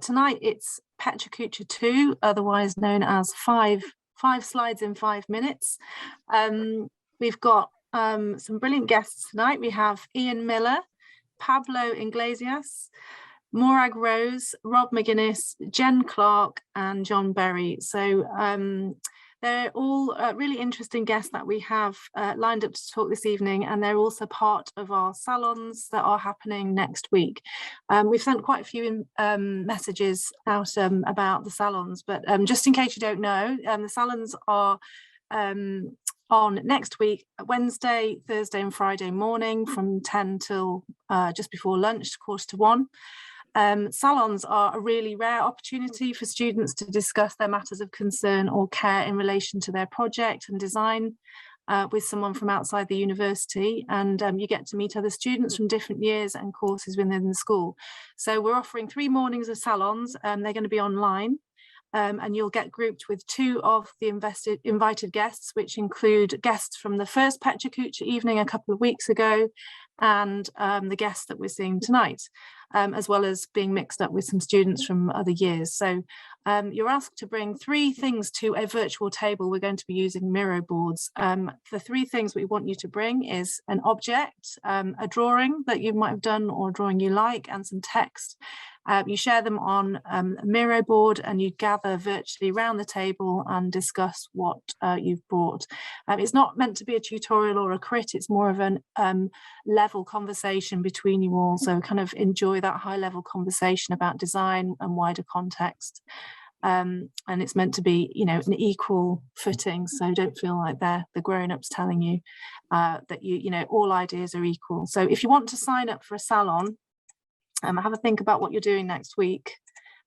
Tonight it's Peterlee 2, otherwise known as five slides in 5 minutes. We've got some brilliant guests tonight. We have Ian Miller, Pablo Iglesias, Morag Rose, Rob McGinnes, Jen Clarke and John Berry. So they're all really interesting guests that we have lined up to talk this evening, and they're also part of our salons that are happening next week. We've sent quite a few messages out about the salons, but just in case you don't know, the salons are on next week, Wednesday, Thursday and Friday morning from 10 till just before lunch, 1:45. Salons are a really rare opportunity for students to discuss their matters of concern or care in relation to their project and design with someone from outside the university, and you get to meet other students from different years and courses within the school. So we're offering 3 mornings of salons, they're going to be online. And you'll get grouped with 2 of the invited guests, which include guests from the first Peterlee evening a couple of weeks ago, and the guests that we're seeing tonight, as well as being mixed up with some students from other years. So you're asked to bring 3 things to a virtual table. We're going to be using Miro boards. The 3 things we want you to bring is an object, a drawing that you might have done or a drawing you like, and some text. You share them on a Miro board and you gather virtually around the table and discuss what you've brought. It's not meant to be a tutorial or a crit, it's more of an level conversation between you all. So kind of enjoy that high level conversation about design and wider context. And it's meant to be, you know, an equal footing. So don't feel like they're the grown-ups telling you that you know, all ideas are equal. So if you want to sign up for a salon, have a think about what you're doing next week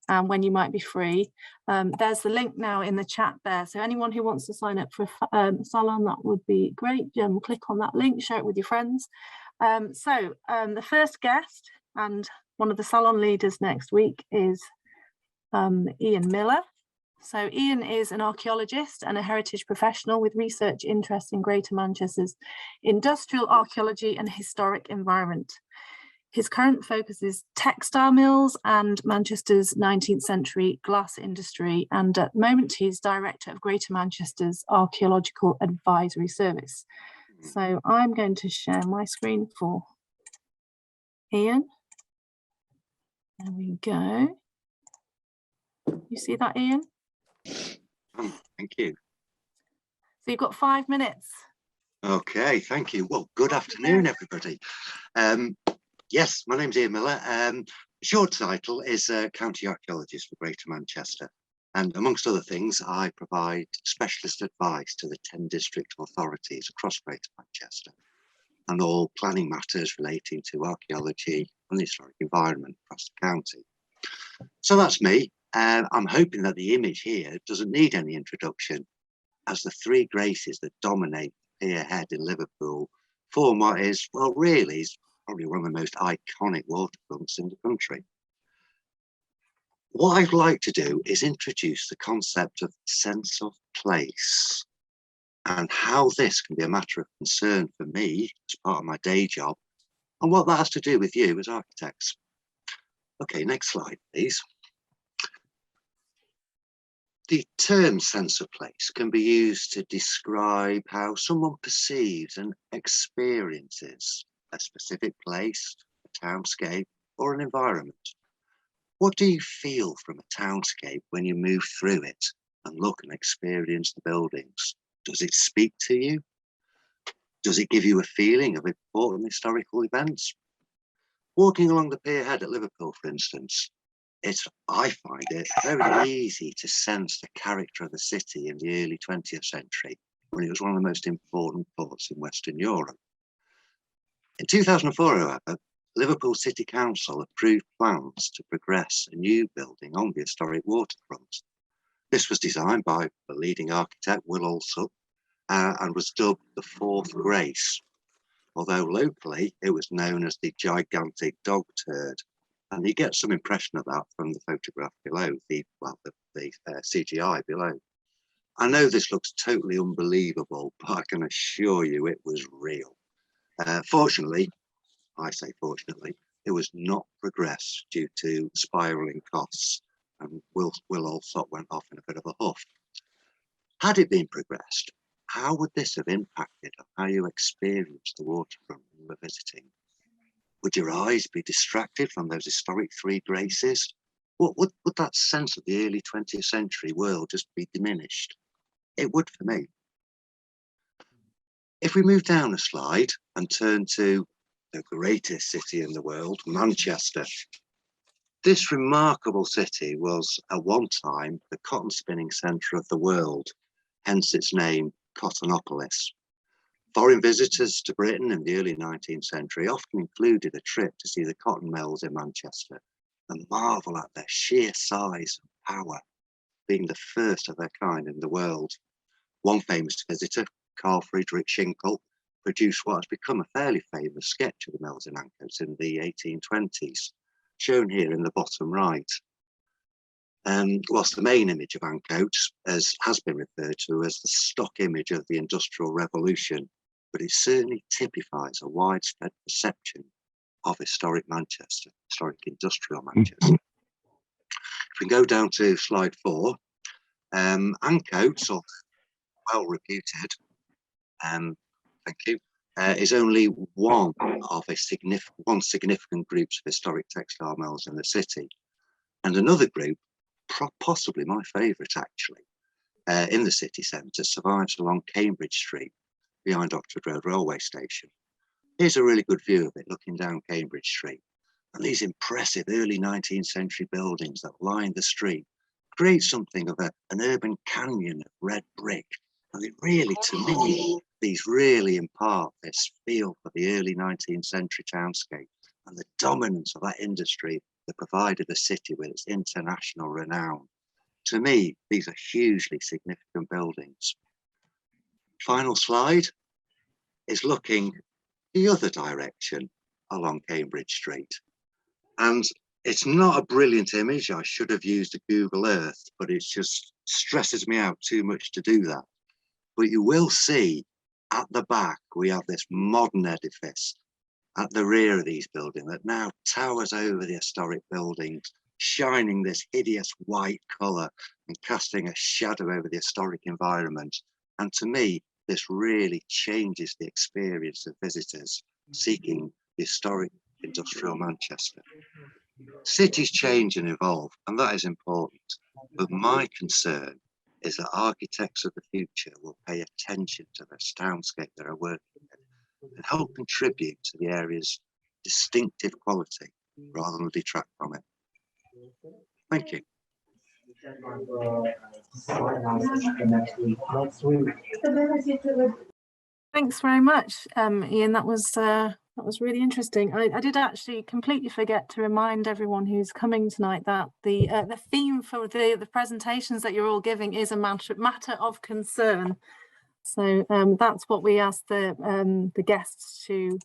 and when you might be free. There's the link now in the chat there. So anyone who wants to sign up for a salon, that would be great. Click on that link, share it with your friends. The first guest and one of the salon leaders next week is Ian Miller. So Ian is an archaeologist and a heritage professional with research interests in Greater Manchester's industrial archaeology and historic environment. His current focus is textile mills and Manchester's 19th century glass industry, and at the moment he's director of Greater Manchester's Archeological Advisory Service. So I'm going to share my screen for Ian. There we go. You see that, Ian? Thank you. So you've got 5 minutes. Okay, thank you. Well, good afternoon, everybody. Yes, my name's Ian Miller. The short title is County Archeologist for Greater Manchester. And amongst other things, I provide specialist advice to the 10 district authorities across Greater Manchester and all planning matters relating to archaeology and the historic environment across the county. So that's me. I'm hoping that the image here doesn't need any introduction, as the 3 graces that dominate the pier head in Liverpool form what is, well, really is probably one of the most iconic waterfronts in the country. What I'd like to do is introduce the concept of sense of place and how this can be a matter of concern for me as part of my day job and what that has to do with you as architects. Okay, next slide, please. The term sense of place can be used to describe how someone perceives and experiences a specific place, a townscape, or an environment. What do you feel from a townscape when you move through it and look and experience the buildings? Does it speak to you? Does it give you a feeling of important historical events? Walking along the pier head at Liverpool, for instance, I find it very easy to sense the character of the city in the early 20th century, when it was one of the most important ports in Western Europe. In 2004, however, Liverpool City Council approved plans to progress a new building on the historic waterfront. This was designed by the leading architect, Will Alsop, and was dubbed the 4th Grace, although locally it was known as the gigantic dog turd. And you get some impression of that from the photograph below, the CGI below. I know this looks totally unbelievable, but I can assure you it was real. Fortunately, I say fortunately, it was not progressed due to spiralling costs, and Will Alsop went off in a bit of a huff. Had it been progressed, how would this have impacted on how you experienced the waterfront when you were visiting? Would your eyes be distracted from those historic three graces? Would that sense of the early 20th century world just be diminished? It would for me. If we move down a slide and turn to the greatest city in the world, Manchester. This remarkable city was at one time the cotton spinning centre of the world, hence its name, Cottonopolis. Foreign visitors to Britain in the early 19th century often included a trip to see the cotton mills in Manchester and marvel at their sheer size and power, being the first of their kind in the world. One famous visitor, Carl Friedrich Schinkel, produced what has become a fairly famous sketch of the mills in Ancoats in the 1820s, shown here in the bottom right. Whilst the main image of Ancoats has been referred to as the stock image of the Industrial Revolution, but it certainly typifies a widespread perception of historic Manchester, historic industrial Manchester. If we go down to slide 4, Ancoats, or well reputed, thank you, is only one of significant groups of historic textile mills in the city, and another group, possibly my favourite actually, in the city centre, survives along Cambridge Street behind Oxford Road railway station. Here's a really good view of it looking down Cambridge Street, and these impressive early 19th century buildings that line the street create something of an urban canyon of red brick. And it really, to me, these really impart this feel for the early 19th century townscape and the dominance of that industry that provided the city with its international renown. To me, these are hugely significant buildings. Final slide is looking the other direction along Cambridge Street. And it's not a brilliant image. I should have used a Google Earth, but it just stresses me out too much to do that. But you will see at the back, we have this modern edifice at the rear of these buildings that now towers over the historic buildings, shining this hideous white colour and casting a shadow over the historic environment. And to me, this really changes the experience of visitors seeking historic industrial Manchester. Cities change and evolve, and that is important. But my concern is that architects of the future will pay attention to the townscape they are working in and help contribute to the area's distinctive quality rather than detract from it. Thank you. Thanks very much, Ian. That was really interesting. I did actually completely forget to remind everyone who's coming tonight that the theme for the presentations that you're all giving is a matter of concern. So that's what we asked the guests to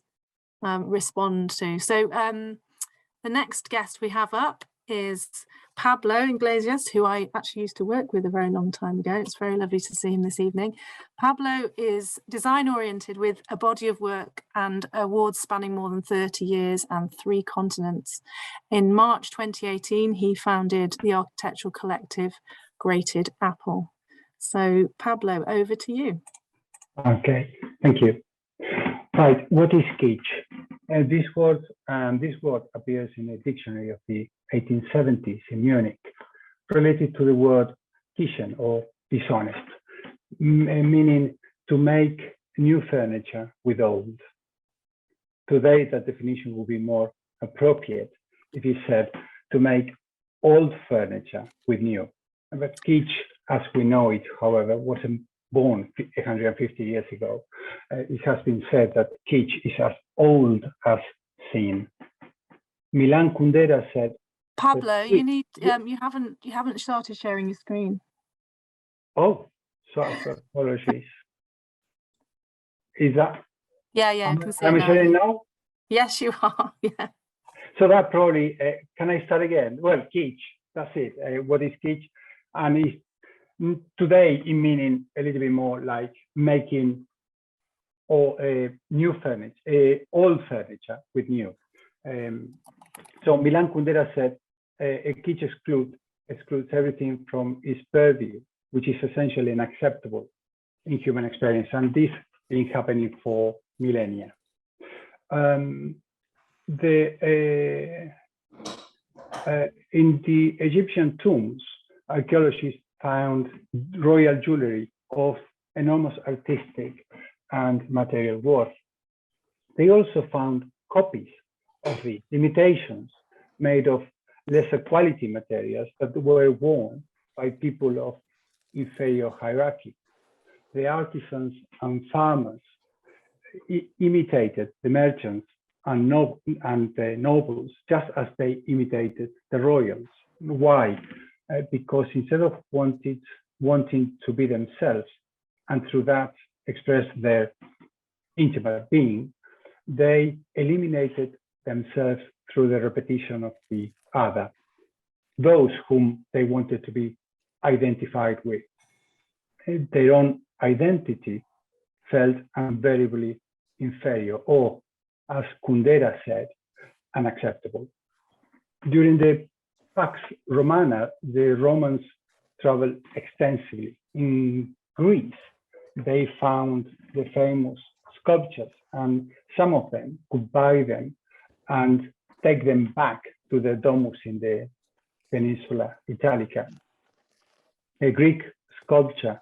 respond to. So the next guest we have up is Pablo Iglesias, who I actually used to work with a very long time ago. It's very lovely to see him this evening. Pablo is design oriented with a body of work and awards spanning more than 30 years and 3 continents. In March 2018, he founded the architectural collective Grated Apple. So Pablo, over to you. Okay, thank you. Right, what is kitsch? This word appears in a dictionary of the 1870s in Munich, related to the word kitchen or dishonest, meaning to make new furniture with old. Today, that definition will be more appropriate if you said to make old furniture with new. But kitsch, as we know it, however, wasn't born 150 years ago. It has been said that kitsch is as old as sin. Milan Kundera said, Pablo, you need you haven't started sharing your screen. Oh, sorry, apologies. Is that? Yeah, I can see I'm sharing now. Yes, you are. Yeah. So that probably can I start again? Well, kitsch. That's it. What is kitsch? And it's today in meaning a little bit more like making new furniture, old furniture with new. So Milan Kundera said, a kitsch excludes everything from its purview, which is essentially unacceptable in human experience. And this been happening for millennia. In the Egyptian tombs, archaeologists found royal jewelry of enormous artistic and material worth. They also found copies of the imitations made of lesser quality materials that were worn by people of inferior hierarchy. The artisans and farmers imitated the merchants and the nobles just as they imitated the royals. Why? Because instead of wanting to be themselves and through that express their intimate being, they eliminated themselves through the repetition of the other, those whom they wanted to be identified with. Their own identity felt invariably inferior, or, as Kundera said, unacceptable. During the Pax Romana, the Romans traveled extensively. In Greece, they found the famous sculptures, and some of them could buy them and take them back to the domus in the Peninsula Italica. A Greek sculpture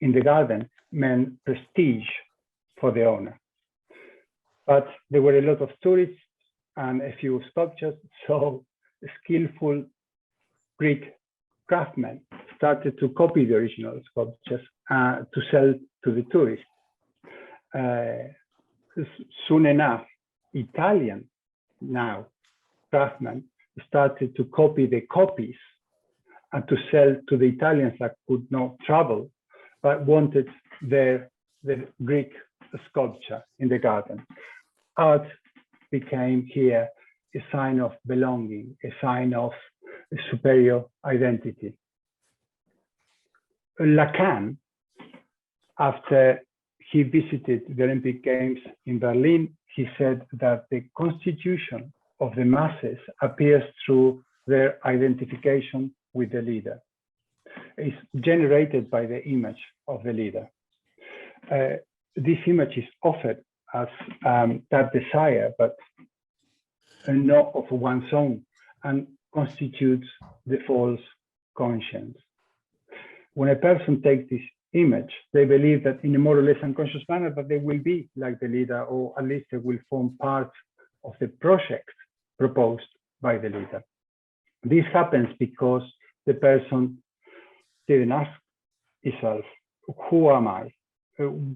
in the garden meant prestige for the owner. But there were a lot of tourists and a few sculptures, so skillful Greek craftsmen started to copy the original sculptures to sell to the tourists. Soon enough, Italian craftsmen started to copy the copies and to sell to the Italians that could not travel, but wanted the Greek sculpture in the garden. Art became here a sign of belonging, a sign of superior identity. Lacan, after he visited the Olympic Games in Berlin, he said that the constitution of the masses appears through their identification with the leader. It's generated by the image of the leader. This image is offered as that desire, but not of one's own, and constitutes the false conscience. When a person takes this image, they believe that in a more or less unconscious manner that they will be like the leader, or at least they will form part of the project proposed by the leader. This happens because the person didn't ask himself, who am I?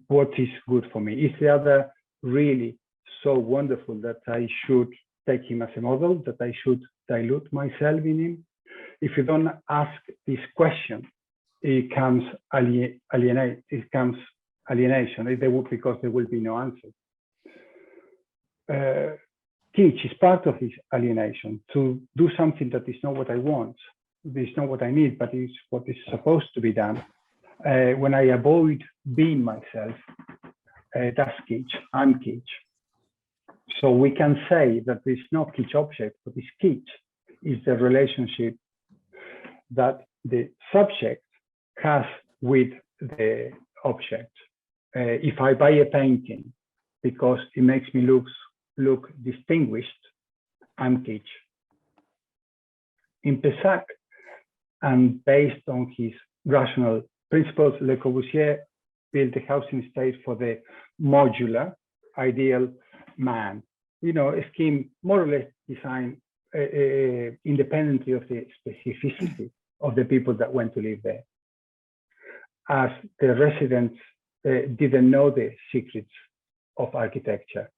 What is good for me? Is the other really so wonderful that I should take him as a model, that I should dilute myself in him? If you don't ask this question, it comes alienation, because there will be no answer. Kitsch is part of this alienation, to do something that is not what I want, is not what I need, but is what is supposed to be done. When I avoid being myself, that's kitsch, I'm kitsch. So we can say that there's no kitsch object, but this kitsch is the relationship that the subject has with the object. If I buy a painting because it makes me look distinguished, I'm kitsch. In Pessac, and based on his rational principles, Le Corbusier built a housing state for the modular ideal man. You know, a scheme more or less designed independently of the specificity of the people that went to live there. As the residents didn't know the secrets of architecture,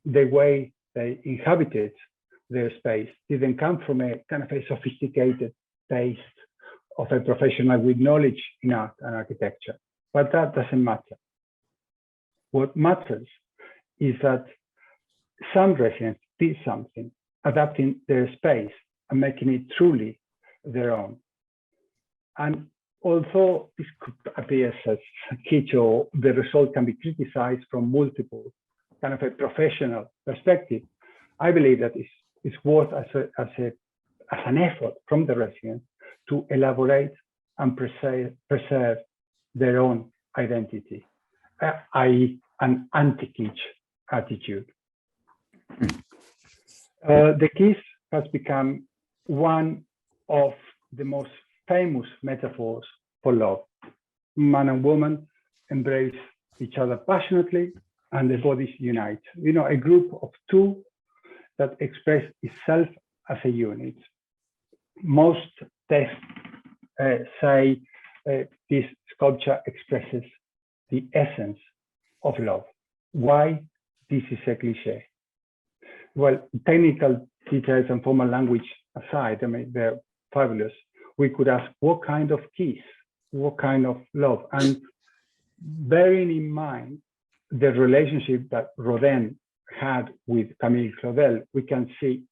the way they inhabited their space didn't come from a kind of a sophisticated taste of a professional with knowledge in art and architecture. But that doesn't matter. What matters is that some residents did something, adapting their space and making it truly their own. And although this could appear as kitsch, or the result can be criticized from multiple kind of a professional perspective, I believe that it's is worth as an effort from the residents to elaborate and preserve their own identity, i.e. an anti-kitsch attitude. The kiss has become one of the most famous metaphors for love. Man and woman embrace each other passionately and the bodies unite. You know, a group of two that express itself as a unit. Most texts say this sculpture expresses the essence of love. Why this is a cliche? Well, technical details and formal language aside, I mean, they're fabulous. We could ask, what kind of kiss? What kind of love? And bearing in mind the relationship that Rodin had with Camille Claudel, we can see,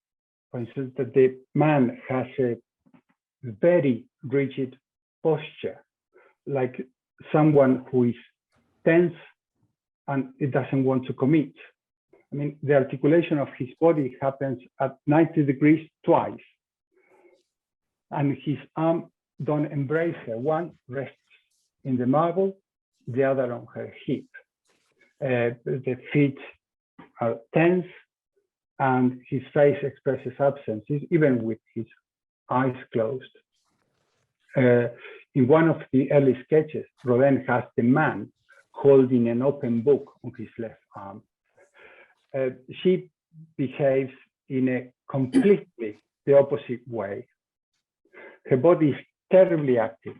for instance, that the man has a very rigid posture, like someone who is tense and it doesn't want to commit. I mean, the articulation of his body happens at 90 degrees twice. And his arm don't embrace her. One rests in the marble, the other on her hip. The feet are tense and his face expresses absence, even with his eyes closed. In one of the early sketches, Rodin has the man holding an open book on his left arm. She behaves in a completely the opposite way. Her body is terribly active.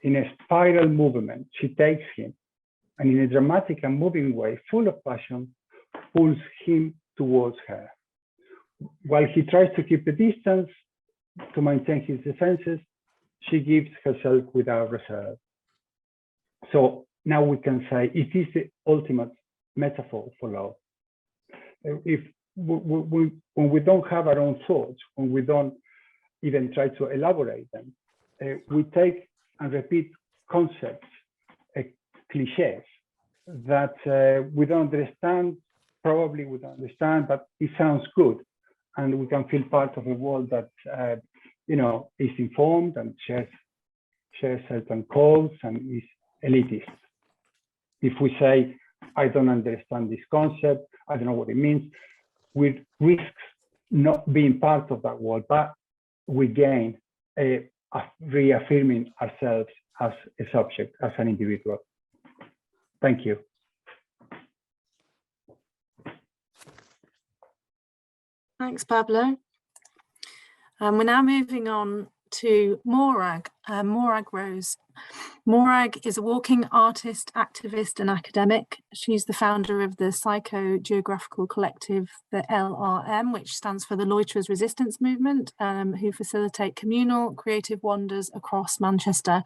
In a spiral movement, she takes him and in a dramatic and moving way, full of passion, pulls him towards her. While he tries to keep a distance to maintain his defenses, she gives herself without reserve. So now we can say it is the ultimate metaphor for love. When we don't have our own thoughts, when we don't even try to elaborate them, we take and repeat concepts, cliches that we don't understand, probably we don't understand, but it sounds good. And we can feel part of a world that, you know, is informed and shares certain codes and is elitist. If we say, I don't understand this concept, I don't know what it means, we risk not being part of that world, but we gain reaffirming ourselves as a subject, as an individual. Thank you. Thanks, Pablo. We're now moving on to Morag, Morag Rose. Morag is a walking artist, activist and academic. She's the founder of the psychogeographical collective, the LRM, which stands for the Loiterers Resistance Movement, who facilitate communal creative wanders across Manchester.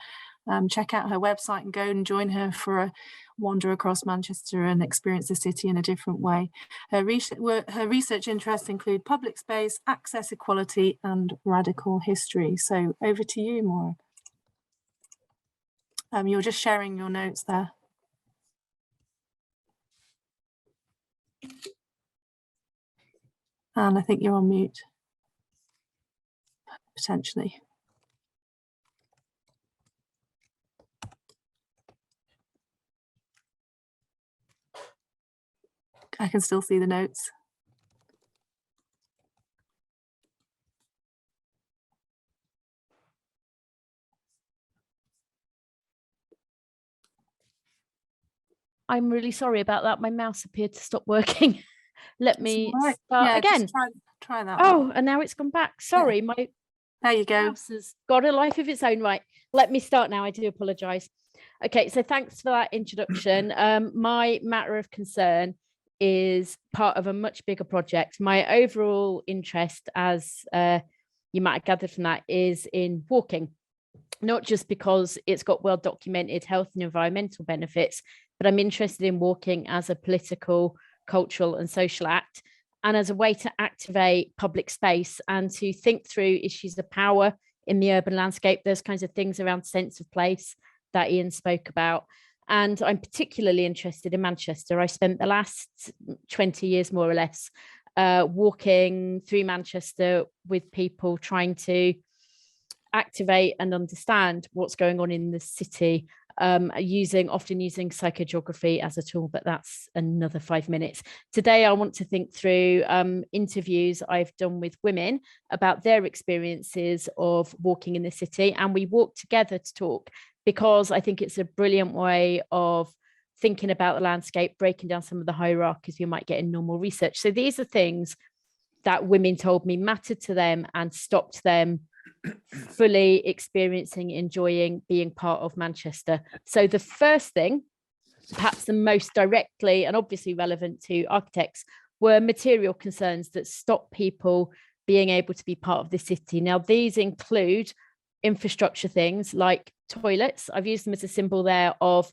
Check out her website and go and join her for a wander across Manchester and experience the city in a different way. Her research interests include public space, access equality and radical history. So over to you, Morag. You're just sharing your notes there. And I think you're on mute, potentially. I can still see the notes. I'm really sorry about that. My mouse appeared to stop working. Let me start again. Try that. Oh, and now it's gone back. Sorry, my there you go. mouse has got a life of its own. Right. Let me start now. I do apologise. Okay, so thanks for that introduction. My matter of concern is part of a much bigger project. My overall interest, as you might have gathered from that, is in walking. Not just because it's got well-documented health and environmental benefits, but I'm interested in walking as a political, cultural and social act, and as a way to activate public space and to think through issues of power in the urban landscape, those kinds of things around sense of place that Ian spoke about. And I'm particularly interested in Manchester. I spent the last 20 years, more or less, walking through Manchester with people, trying to activate and understand what's going on in the city, often using psychogeography as a tool, but that's another 5 minutes. Today, I want to think through interviews I've done with women about their experiences of walking in the city, and we walk together to talk, because I think it's a brilliant way of thinking about the landscape, breaking down some of the hierarchies you might get in normal research. So these are things that women told me mattered to them and stopped them fully experiencing, enjoying being part of Manchester. So the first thing, perhaps the most directly and obviously relevant to architects, were material concerns that stop people being able to be part of the city. Now, these include infrastructure things like toilets. I've used them as a symbol there of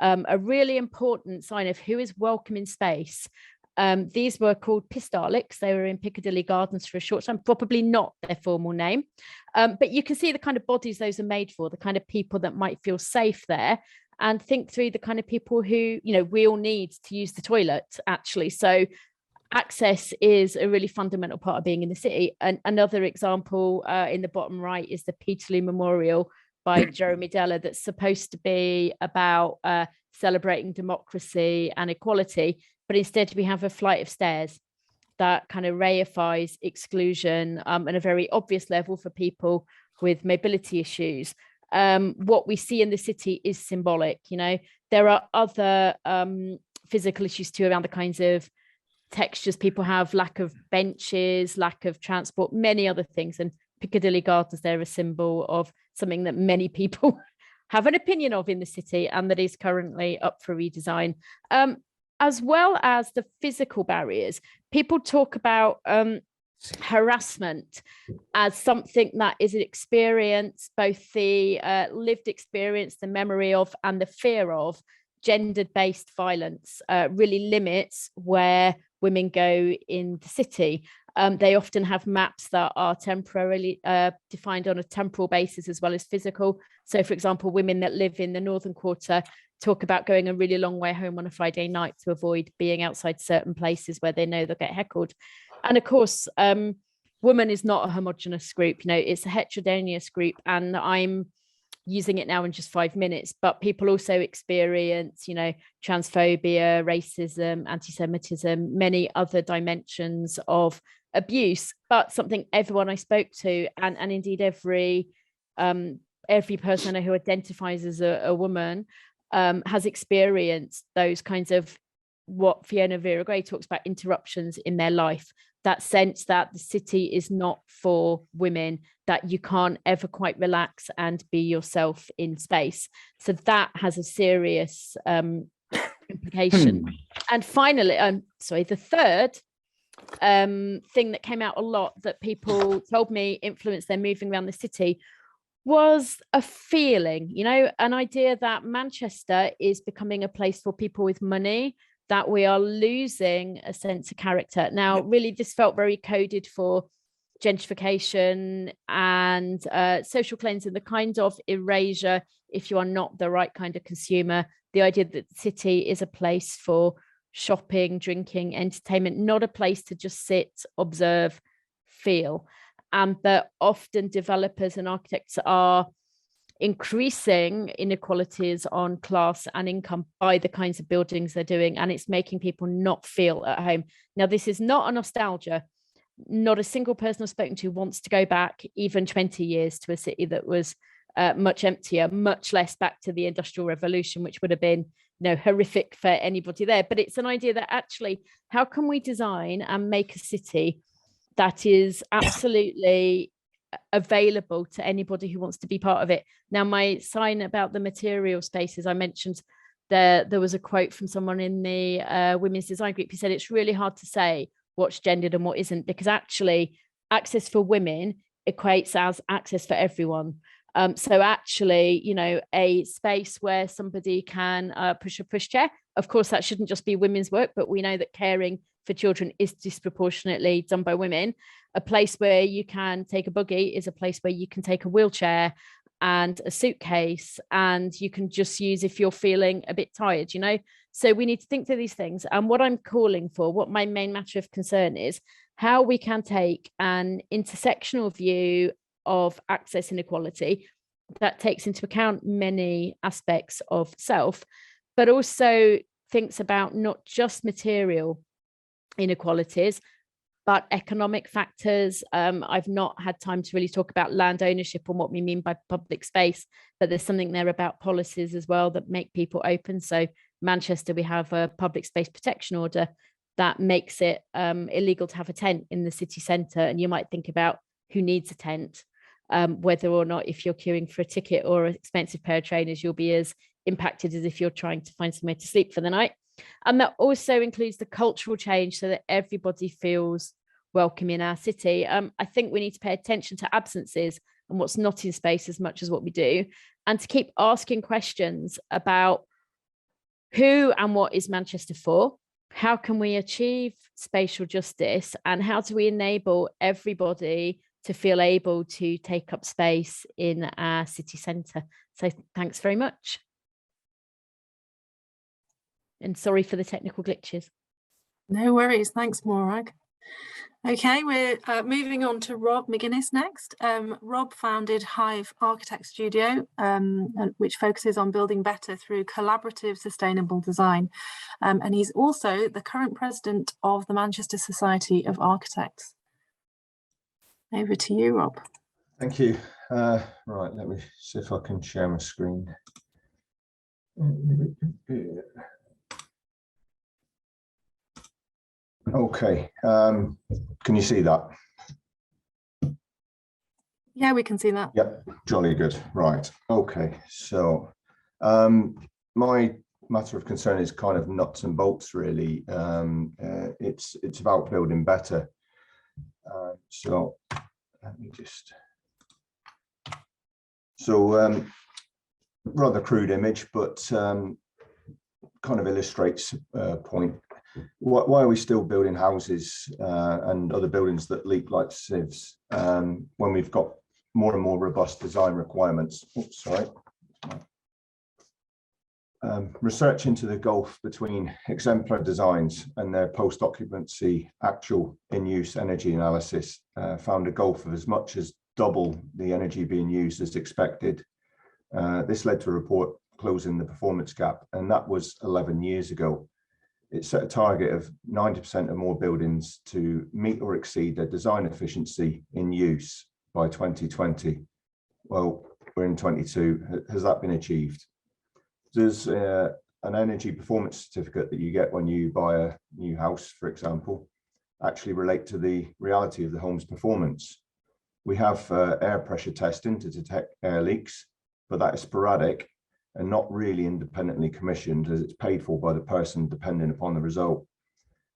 a really important sign of who is welcome in space. These were called pistalics. They were in Piccadilly Gardens for a short time, probably not their formal name. But you can see the kind of bodies those are made for, the kind of people that might feel safe there, and think through the kind of people who, we all need to use the toilet, actually. So access is a really fundamental part of being in the city. And another example in the bottom right is the Peterlee Memorial by Jeremy Deller, that's supposed to be about celebrating democracy and equality. But instead we have a flight of stairs that kind of reifies exclusion on a very obvious level for people with mobility issues. What we see in the city is symbolic. There are other physical issues too around the kinds of textures people have, lack of benches, lack of transport, many other things. And Piccadilly Gardens, they're a symbol of something that many people have an opinion of in the city and that is currently up for redesign. As well as the physical barriers, people talk about harassment as something that is an experience, both the lived experience, the memory of, and the fear of gendered-based violence really limits where women go in the city. They often have maps that are temporarily defined on a temporal basis as well as physical. So, for example, women that live in the Northern Quarter talk about going a really long way home on a Friday night to avoid being outside certain places where they know they'll get heckled. And of course, woman is not a homogenous group. It's a heterogeneous group, and I'm using it now in just 5 minutes, but people also experience, transphobia, racism, anti-Semitism, many other dimensions of abuse. But something everyone I spoke to, and indeed every person I know who identifies as a woman, has experienced those kinds of what Fiona Vera Gray talks about, interruptions in their life, that sense that the city is not for women, that you can't ever quite relax and be yourself in space. So that has a serious implication. And finally, the third thing that came out a lot that people told me influenced their moving around the city was a feeling, an idea that Manchester is becoming a place for people with money, that we are losing a sense of character. Now, really, this felt very coded for gentrification and social cleansing, the kind of erasure if you are not the right kind of consumer, the idea that the city is a place for shopping, drinking, entertainment, not a place to just sit, observe, feel. And that often developers and architects are increasing inequalities on class and income by the kinds of buildings they're doing, and it's making people not feel at home. Now, this is not a nostalgia. Not a single person I've spoken to wants to go back even 20 years to a city that was much emptier, much less back to the Industrial Revolution, which would have been horrific for anybody there. But it's an idea that actually, how can we design and make a city that is absolutely available to anybody who wants to be part of it? Now, my sign about the material spaces, I mentioned there was a quote from someone in the women's design group who said it's really hard to say what's gendered and what isn't, because actually access for women equates as access for everyone. So actually, a space where somebody can push a pushchair, of course, that shouldn't just be women's work, but we know that caring for children is disproportionately done by women. A place where you can take a buggy is a place where you can take a wheelchair. and a suitcase, and you can just use if you're feeling a bit tired, you know. So we need to think through these things. And what I'm calling for, what my main matter of concern is, how we can take an intersectional view of access inequality that takes into account many aspects of self, but also thinks about not just material inequalities, but economic factors. I've not had time to really talk about land ownership and what we mean by public space, but there's something there about policies as well that make people open. So Manchester, we have a public space protection order that makes it illegal to have a tent in the city centre. And you might think about who needs a tent, whether or not if you're queuing for a ticket or an expensive pair of trainers, you'll be as impacted as if you're trying to find somewhere to sleep for the night. And that also includes the cultural change so that everybody feels welcome in our city. I think we need to pay attention to absences and what's not in space as much as what we do, and to keep asking questions about who and what is Manchester for, how can we achieve spatial justice, and how do we enable everybody to feel able to take up space in our city centre. So thanks very much. And sorry for the technical glitches. No worries. Thanks, Morag. Okay, we're moving on to Rob McGinnes next. Rob founded Hive Architect Studio, which focuses on building better through collaborative, sustainable design. And he's also the current president of the Manchester Society of Architects. Over to you, Rob. Thank you. Right, let me see if I can share my screen. Okay, can you see that? Yeah, we can see that. Yep, jolly good. Right, okay, so my matter of concern is kind of nuts and bolts, really. It's about building better. So let me just, rather crude image, but kind of illustrates a point. Why are we still building houses and other buildings that leak like sieves when we've got more and more robust design requirements? Oops, sorry. Research into the gulf between exemplar designs and their post-occupancy actual in-use energy analysis found a gulf of as much as double the energy being used as expected. This led to a report closing the performance gap, and that was 11 years ago. It set a target of 90% or more buildings to meet or exceed their design efficiency in use by 2020. Well, we're in 22. Has that been achieved? Does an energy performance certificate that you get when you buy a new house, for example, actually relate to the reality of the home's performance? We have air pressure testing to detect air leaks, but that is sporadic and not really independently commissioned, as it's paid for by the person depending upon the result.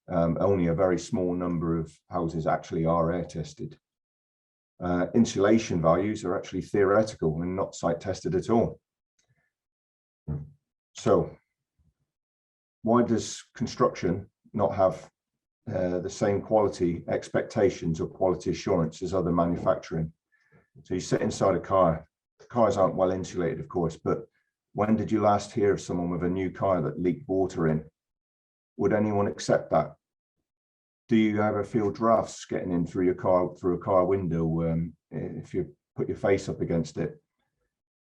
Only a very small number of houses actually are air tested. Insulation values are actually theoretical and not site tested at all. So why does construction not have the same quality expectations or quality assurance as other manufacturing? So you sit inside a car, cars aren't well insulated, of course, but when did you last hear of someone with a new car that leaked water in? Would anyone accept that? Do you ever feel drafts getting in through your car, through a car window, if you put your face up against it?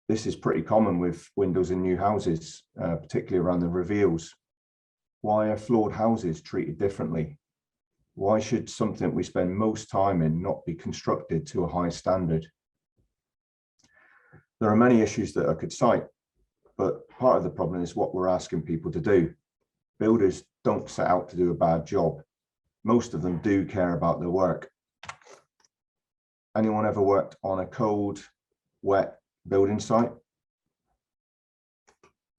This is pretty common with windows in new houses, particularly around the reveals. Why are flawed houses treated differently? Why should something we spend most time in not be constructed to a high standard? There are many issues that I could cite, but part of the problem is what we're asking people to do. Builders don't set out to do a bad job. Most of them do care about their work. Anyone ever worked on a cold, wet building site?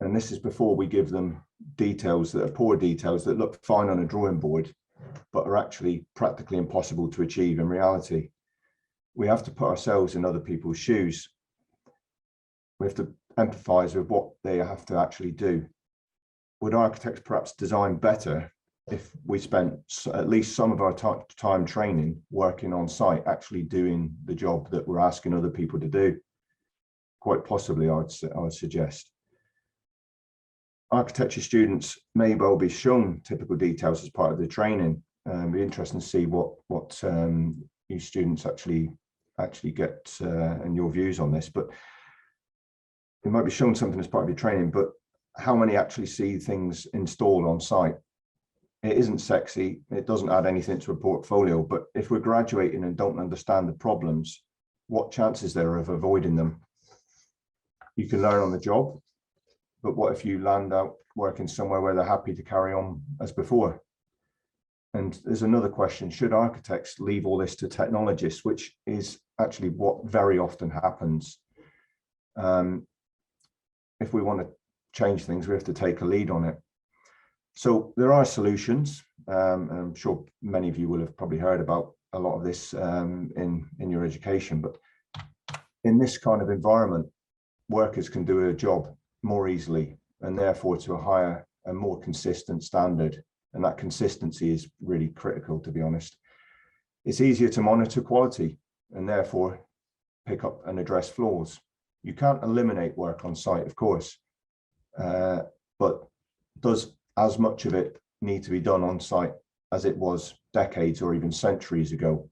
And this is before we give them details that are poor details that look fine on a drawing board, but are actually practically impossible to achieve in reality. We have to put ourselves in other people's shoes. We have to empathize with what they have to actually do. Would architects perhaps design better if we spent at least some of our time training working on site, actually doing the job that we're asking other people to do? quite possibly, I would suggest. Architecture students may well be shown typical details as part of the training. It'd be interesting to see what you students actually get and your views on this. But it might be shown something as part of your training, but how many actually see things installed on site? It isn't sexy. It doesn't add anything to a portfolio. But if we're graduating and don't understand the problems, what chances there are of avoiding them? You can learn on the job, but what if you land out working somewhere where they're happy to carry on as before? And there's another question: should architects leave all this to technologists, which is actually what very often happens? If we want to change things, we have to take a lead on it. So there are solutions. I'm sure many of you will have probably heard about a lot of this in your education, but in this kind of environment, workers can do a job more easily and therefore to a higher and more consistent standard. And that consistency is really critical, to be honest. It's easier to monitor quality and therefore pick up and address flaws. You can't eliminate work on site, of course, but does as much of it need to be done on site as it was decades or even centuries ago?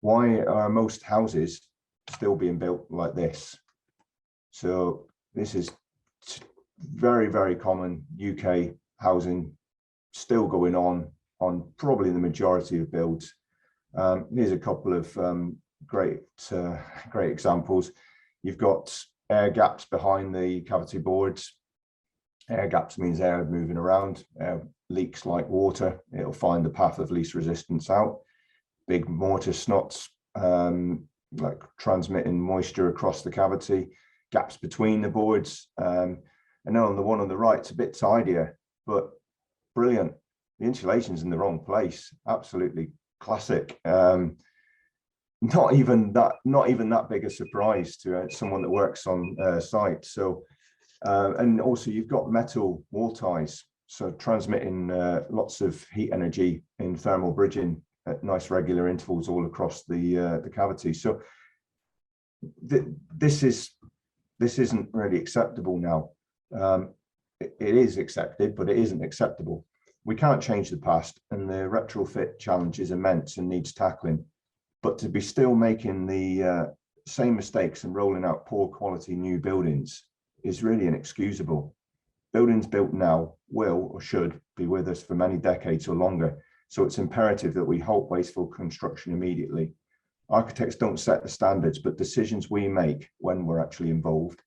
Why are most houses still being built like this? So this is very, very common UK housing still going on probably the majority of builds. Here's a couple of great examples. You've got air gaps behind the cavity boards. Air gaps means air moving around. Air leaks like water. It'll find the path of least resistance out. Big mortar snots, like transmitting moisture across the cavity. Gaps between the boards. And then on the one on the right, it's a bit tidier, but brilliant. The insulation's in the wrong place. Absolutely classic. Not even that big a surprise to someone that works on site. So, and also you've got metal wall ties, so transmitting lots of heat energy in thermal bridging at nice regular intervals all across the cavity. So this isn't really acceptable now. It is accepted, but it isn't acceptable. We can't change the past, and the retrofit challenge is immense and needs tackling. But to be still making the same mistakes and rolling out poor quality new buildings is really inexcusable. Buildings built now will or should be with us for many decades or longer. So it's imperative that we halt wasteful construction immediately. Architects don't set the standards, but decisions we make when we're actually involved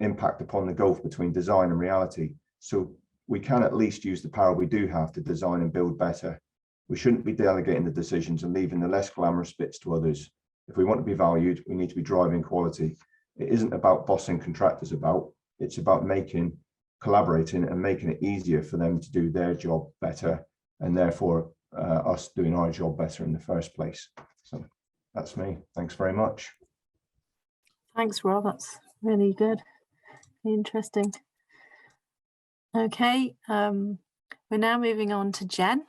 impact upon the gulf between design and reality. So we can at least use the power we do have to design and build better. We shouldn't be delegating the decisions and leaving the less glamorous bits to others. If we want to be valued, we need to be driving quality. It isn't about bossing contractors about, it's about collaborating and making it easier for them to do their job better, and therefore us doing our job better in the first place. So that's me. Thanks very much. Thanks, Rob. That's really good. Interesting. Okay, we're now moving on to Jen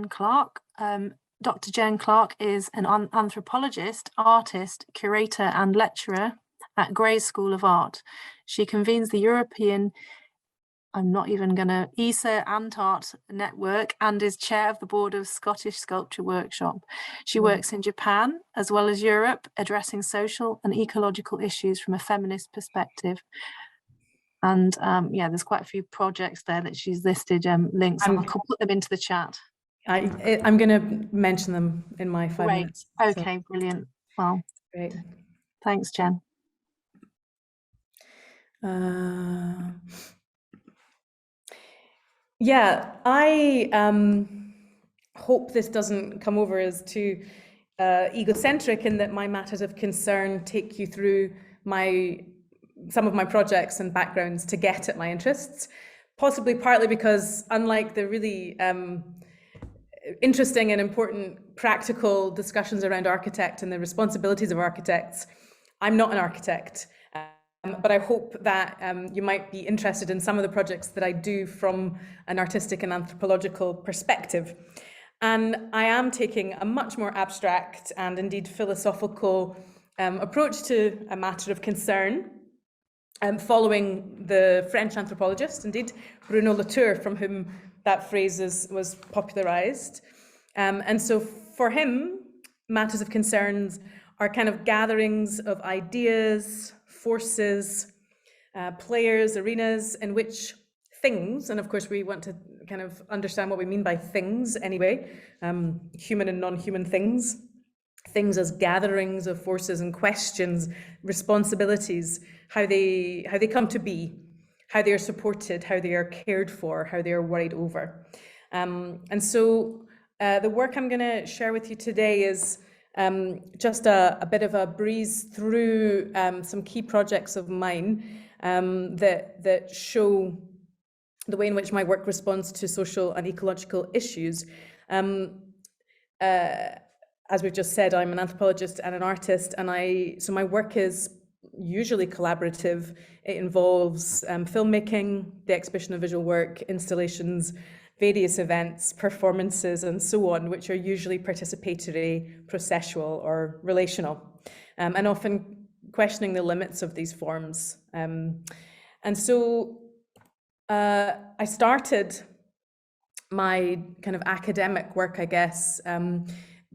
Clarke. Dr. Jen Clarke is an anthropologist, artist, curator and lecturer at Gray's School of Art. She convenes the European, ESA Antart Network, and is chair of the board of Scottish Sculpture Workshop. She works in Japan as well as Europe, addressing social and ecological issues from a feminist perspective. And yeah, there's quite a few projects there that she's listed links. I'll put them into the chat. I'm going to mention them in my 5 minutes. Okay, so. Brilliant. Well, great. Thanks, Jen. Yeah, I hope this doesn't come over as too egocentric, in that my matters of concern take you through some of my projects and backgrounds to get at my interests, possibly partly because, unlike the really interesting and important practical discussions around architect and the responsibilities of architects, I'm not an architect. But I hope that you might be interested in some of the projects that I do from an artistic and anthropological perspective. And I am taking a much more abstract and indeed philosophical approach to a matter of concern, following the French anthropologist, indeed, Bruno Latour, from whom that phrase was popularized. And so for him, matters of concerns are kind of gatherings of ideas, forces, players, arenas in which things, and of course we want to kind of understand what we mean by things anyway, human and non-human things as gatherings of forces and questions, responsibilities, how they come to be, how they are supported, how they are cared for, how they are worried over. And so the work I'm going to share with you today is just a bit of a breeze through some key projects of mine that show the way in which my work responds to social and ecological issues. As we've just said, I'm an anthropologist and an artist, and so my work is usually collaborative. It involves filmmaking, the exhibition of visual work, installations, various events, performances, and so on, which are usually participatory, processual, or relational, and often questioning the limits of these forms. And so I started my kind of academic work, I guess,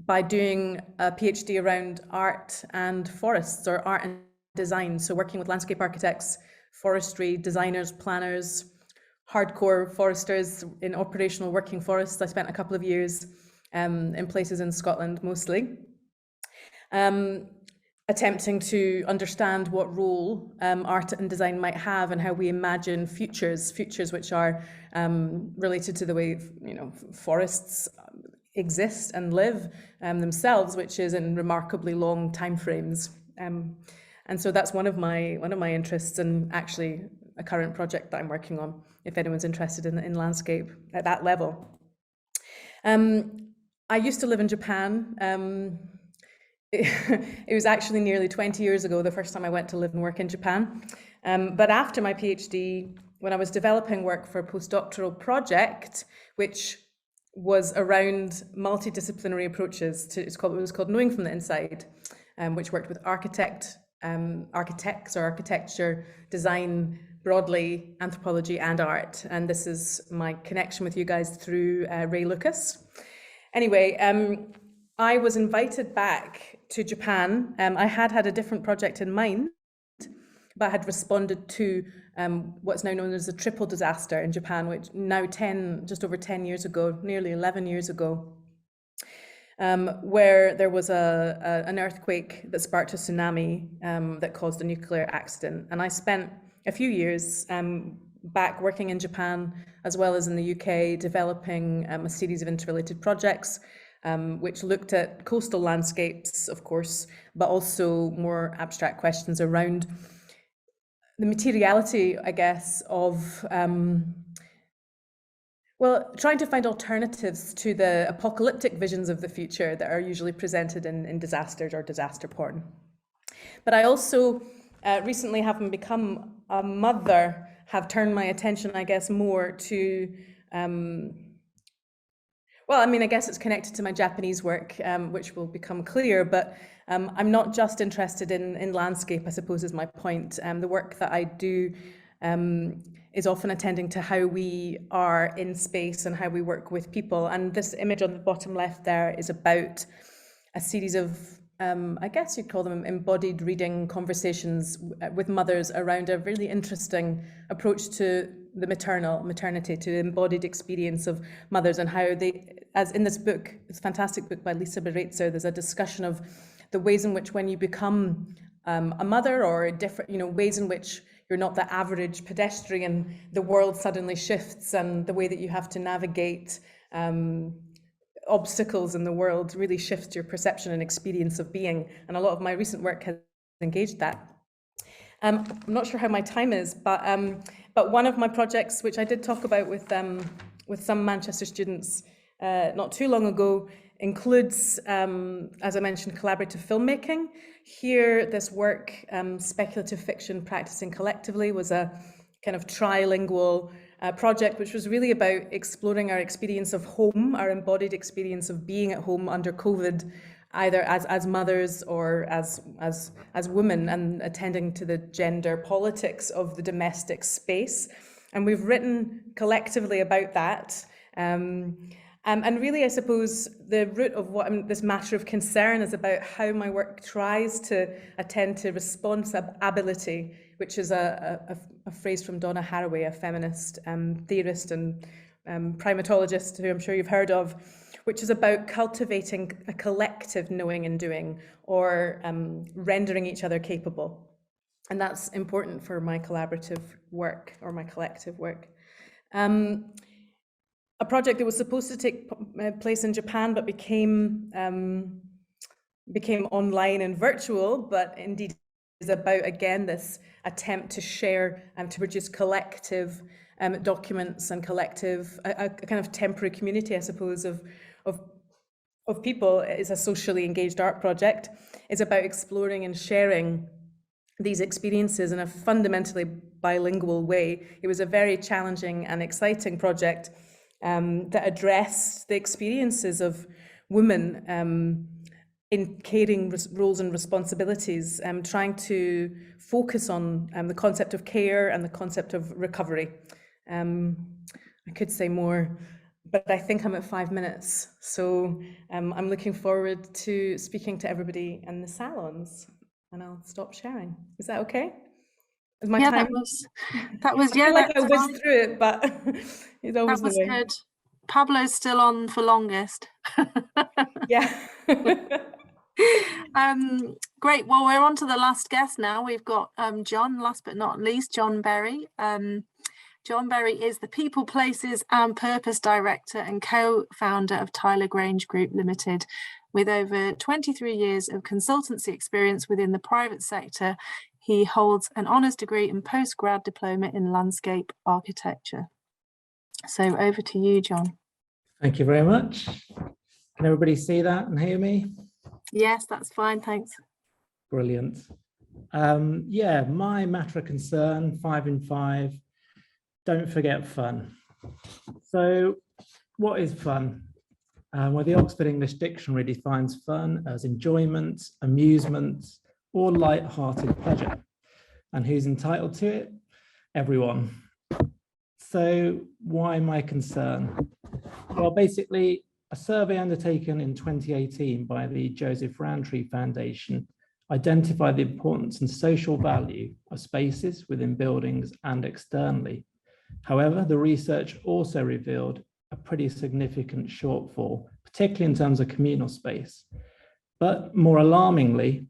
by doing a PhD around art and forests, or art and design. So working with landscape architects, forestry designers, planners, hardcore foresters in operational working forests. I spent a couple of years in places in Scotland mostly, attempting to understand what role art and design might have, and how we imagine futures which are related to the way forests exist and live themselves, which is in remarkably long timeframes. And so that's one of my interests, and actually a current project that I'm working on, if anyone's interested in landscape at that level. I used to live in Japan. It was actually nearly 20 years ago, the first time I went to live and work in Japan. But after my PhD, when I was developing work for a postdoctoral project, which was around multidisciplinary approaches to, it was called Knowing from the Inside, which worked with architects or architecture, design, broadly, anthropology and art. And this is my connection with you guys through Ray Lucas. Anyway, I was invited back to Japan. I had a different project in mind, but had responded to what's now known as the triple disaster in Japan, which now just over 10 years ago, nearly 11 years ago, where there was an earthquake that sparked a tsunami that caused a nuclear accident. And I spent a few years back working in Japan, as well as in the UK, developing a series of interrelated projects, which looked at coastal landscapes, of course, but also more abstract questions around the materiality, I guess, of, trying to find alternatives to the apocalyptic visions of the future that are usually presented in disasters or disaster porn. But I also, recently having become a mother, have turned my attention, I guess, more to, I guess it's connected to my Japanese work, which will become clear, but I'm not just interested in landscape, I suppose is my point. The work that I do is often attending to how we are in space and how we work with people. And this image on the bottom left there is about a series of, I guess you'd call them embodied reading conversations with mothers around a really interesting approach to the maternity, to embodied experience of mothers, and how they, as in this book, this fantastic book by Lisa Beretzer, there's a discussion of the ways in which when you become a mother, or different, ways in which you're not the average pedestrian, the world suddenly shifts, and the way that you have to navigate obstacles in the world really shifts your perception and experience of being. And a lot of my recent work has engaged that. I'm not sure how my time is, but one of my projects, which I did talk about with some Manchester students not too long ago, includes, as I mentioned, collaborative filmmaking. Here, this work, Speculative Fiction Practicing Collectively, was a kind of trilingual project, which was really about exploring our experience of home, our embodied experience of being at home under COVID, either as mothers or as women, and attending to the gender politics of the domestic space. And we've written collectively about that. And really, I suppose, the root of what this matter of concern is about how my work tries to attend to responsibility, which is a phrase from Donna Haraway, a feminist theorist and primatologist who I'm sure you've heard of, which is about cultivating a collective knowing and doing, or rendering each other capable. And that's important for my collaborative work, or my collective work. A project that was supposed to take place in Japan, but became online and virtual, but indeed is about, again, this attempt to share and to produce collective documents and collective, a kind of temporary community, I suppose, of people. Is a socially engaged art project. It's about exploring and sharing these experiences in a fundamentally bilingual way. It was a very challenging and exciting project that addressed the experiences of women in caring roles and responsibilities, trying to focus on the concept of care and the concept of recovery. I could say more, but I think I'm at 5 minutes. So I'm looking forward to speaking to everybody in the salons, and I'll stop sharing. Is that okay? Is my time? That was I feel like I whizzed through it, but it's always the way. That was good. Pablo's still on for longest. Yeah. Great. Well, we're on to the last guest now. We've got John, last but not least, John Berry. John Berry is the People, Places and Purpose Director and co-founder of Tyler Grange Group Limited. With over 23 years of consultancy experience within the private sector, he holds an honours degree and post-grad diploma in landscape architecture. So over to you, John. Thank you very much. Can everybody see that and hear me? Yes, that's fine, thanks. Brilliant. Yeah, my matter of concern, 5 in 5, don't forget fun. So what is fun? Well, the Oxford English Dictionary defines fun as enjoyment, amusement, or light-hearted pleasure. And who's entitled to it? Everyone. So why my concern? Well, basically, a survey undertaken in 2018 by the Joseph Rowntree Foundation identified the importance and social value of spaces within buildings and externally. However, the research also revealed a pretty significant shortfall, particularly in terms of communal space. But more alarmingly,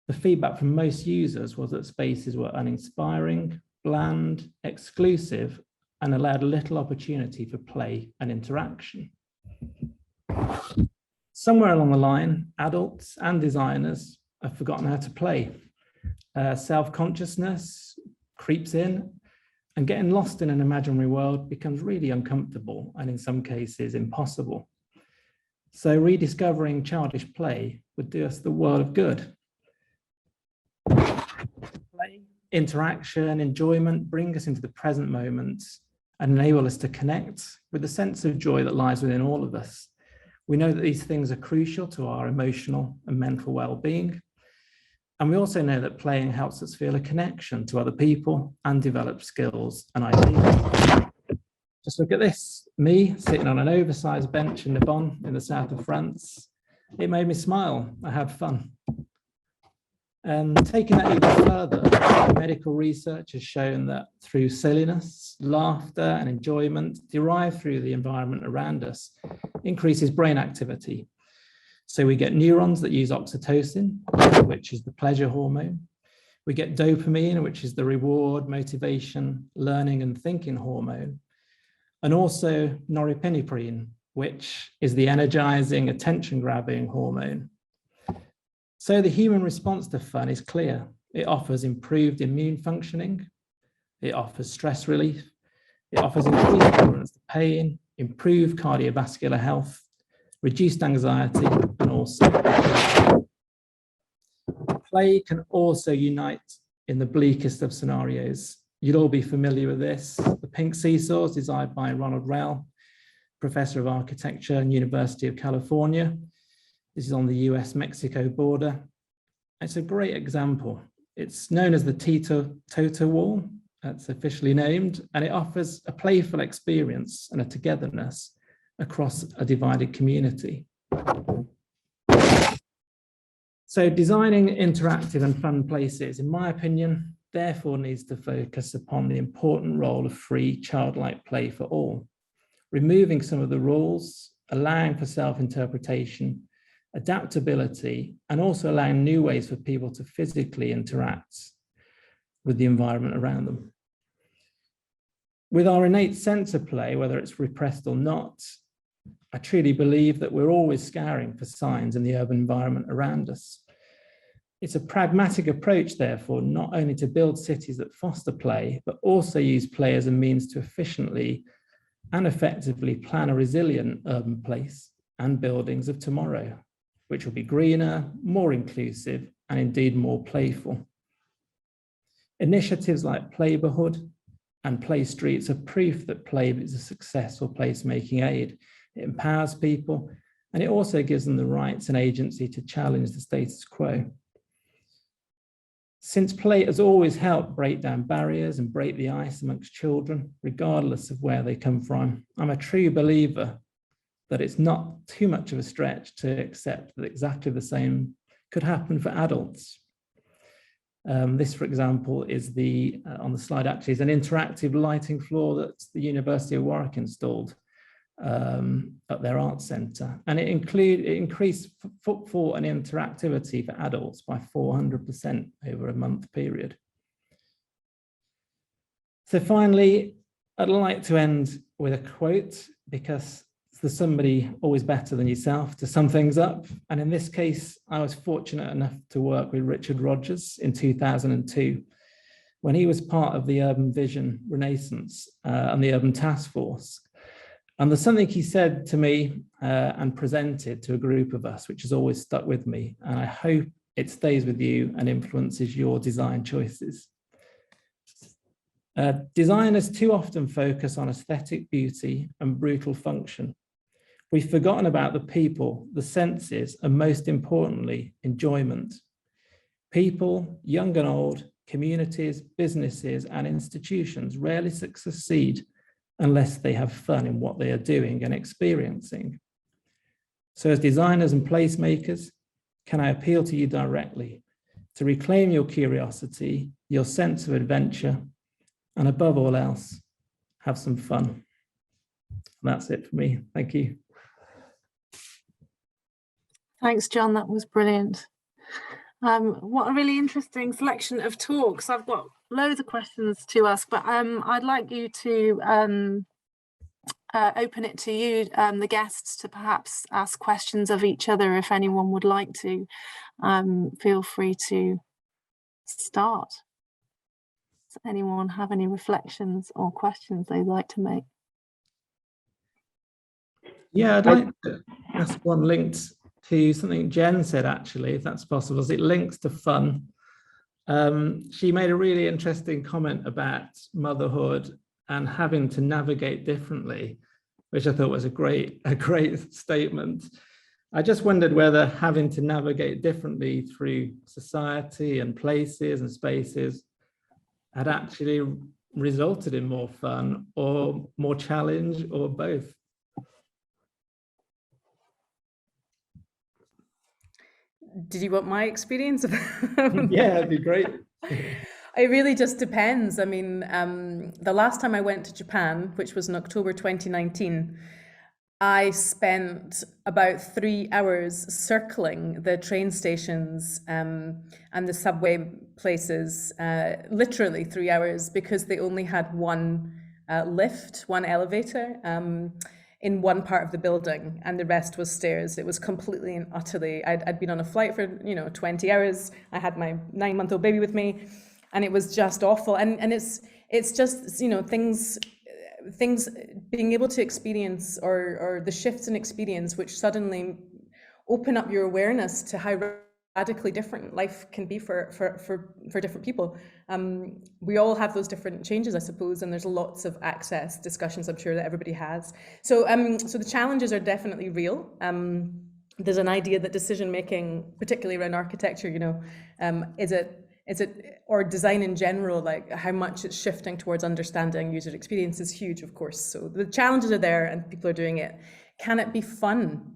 the feedback from most users was that spaces were uninspiring, bland, exclusive, and allowed little opportunity for play and interaction. Somewhere along the line, adults and designers have forgotten how to play. Self-consciousness creeps in, and getting lost in an imaginary world becomes really uncomfortable and in some cases impossible. So rediscovering childish play would do us the world of good. Play, interaction, enjoyment bring us into the present moment and enable us to connect with the sense of joy that lies within all of us. We know that these things are crucial to our emotional and mental well-being. And we also know that playing helps us feel a connection to other people and develop skills and ideas. Just look at this, me sitting on an oversized bench in Le Bon in the south of France. It made me smile, I had fun. And taking that even further, medical research has shown that through silliness, laughter and enjoyment derived through the environment around us increases brain activity. So we get neurons that use oxytocin, which is the pleasure hormone. We get dopamine, which is the reward, motivation, learning and thinking hormone. And also norepinephrine, which is the energizing, attention-grabbing hormone. So the human response to fun is clear. It offers improved immune functioning. It offers stress relief. It offers increased tolerance to pain, improved cardiovascular health, reduced anxiety, and also play can also unite in the bleakest of scenarios. You'll all be familiar with this. The pink seesaws, designed by Ronald Rell, Professor of Architecture and University of California. This is on the US-Mexico border. It's a great example. It's known as the Toto Wall, that's officially named, and it offers a playful experience and a togetherness across a divided community. So designing interactive and fun places, in my opinion, therefore needs to focus upon the important role of free childlike play for all, removing some of the rules, allowing for self-interpretation, adaptability, and also allowing new ways for people to physically interact with the environment around them. With our innate sense of play, whether it's repressed or not, I truly believe that we're always scouring for signs in the urban environment around us. It's a pragmatic approach, therefore, not only to build cities that foster play, but also use play as a means to efficiently and effectively plan a resilient urban place and buildings of tomorrow, which will be greener, more inclusive, and indeed more playful. Initiatives like Playborhood and Play Streets are proof that play is a successful placemaking aid. It empowers people, and it also gives them the rights and agency to challenge the status quo. Since play has always helped break down barriers and break the ice amongst children, regardless of where they come from, I'm a true believer that it's not too much of a stretch to accept that exactly the same could happen for adults. This, for example, is on the slide actually, is an interactive lighting floor that the University of Warwick installed at their arts centre, and it increased footfall and interactivity for adults by 400% over a month period. So finally, I'd like to end with a quote, because there's somebody always better than yourself to sum things up, and in this case I was fortunate enough to work with Richard Rogers in 2002 when he was part of the Urban Vision Renaissance and the Urban Task Force. And there's something he said to me and presented to a group of us, which has always stuck with me. And I hope it stays with you and influences your design choices. Designers too often focus on aesthetic beauty and brutal function. We've forgotten about the people, the senses, and most importantly, enjoyment. People, young and old, communities, businesses, and institutions rarely succeed unless they have fun in what they are doing and experiencing. So as designers and placemakers, can I appeal to you directly to reclaim your curiosity, your sense of adventure, and above all else, have some fun. And that's it for me. Thank you. Thanks, John. That was brilliant. What a really interesting selection of talks. I've got loads of questions to ask, but I'd like you to open it to you, the guests, to perhaps ask questions of each other if anyone would like to. Feel free to start. Does anyone have any reflections or questions they'd like to make? Yeah, I'd like to ask one linked to something Jen said, actually, if that's possible, as it links to fun. She made a really interesting comment about motherhood and having to navigate differently, which I thought was a great statement. I just wondered whether having to navigate differently through society and places and spaces had actually resulted in more fun or more challenge, or both. Did you want my experience? Yeah, it'd be great. It really just depends. I mean, the last time I went to Japan, which was in October 2019, I spent about 3 hours circling the train stations and the subway places, literally 3 hours, because they only had one lift, one elevator in one part of the building, and the rest was stairs. It was completely and utterly, I'd been on a flight for 20 hours. I had my 9-month-old baby with me, and it was just awful. And it's just things being able to experience, or the shifts in experience which suddenly open up your awareness to how radically different life can be for different people. We all have those different changes, I suppose, and there's lots of access discussions I'm sure that everybody has. So so the challenges are definitely real. There's an idea that decision making, particularly around architecture, you know, is it or design in general, like how much it's shifting towards understanding user experience is huge, of course. So the challenges are there and people are doing it. Can it be fun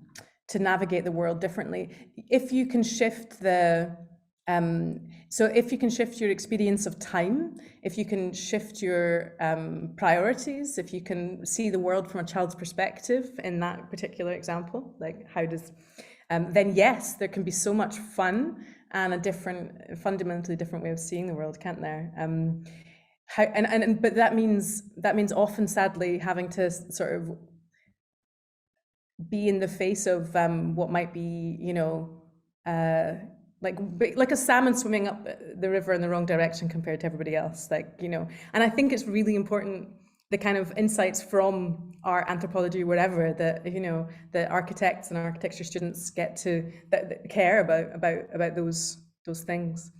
to navigate the world differently? If you can shift the, so if you can shift your experience of time, if you can shift your priorities, if you can see the world from a child's perspective in that particular example, like how does, then yes, there can be so much fun and a fundamentally different way of seeing the world, can't there? But that means often, sadly, having to sort of be in the face of what might be, you know, like a salmon swimming up the river in the wrong direction compared to everybody else, like, you know. And I think it's really important, the kind of insights from our anthropology, wherever, that, you know, that architects and architecture students get to that care about those things.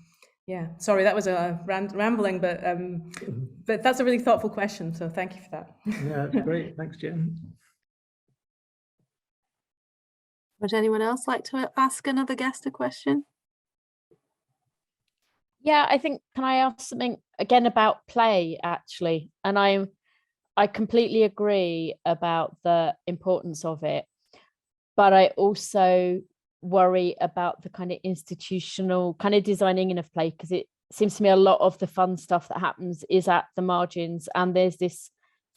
Yeah, sorry, that was a rambling, but that's a really thoughtful question, so thank you for that. Yeah, that's great. Thanks, Jen. Would anyone else like to ask another guest a question? Yeah, I think, can I ask something again about play, actually? And I completely agree about the importance of it, but I also worry about the kind of institutional kind of designing in of play, because it seems to me a lot of the fun stuff that happens is at the margins, and there's this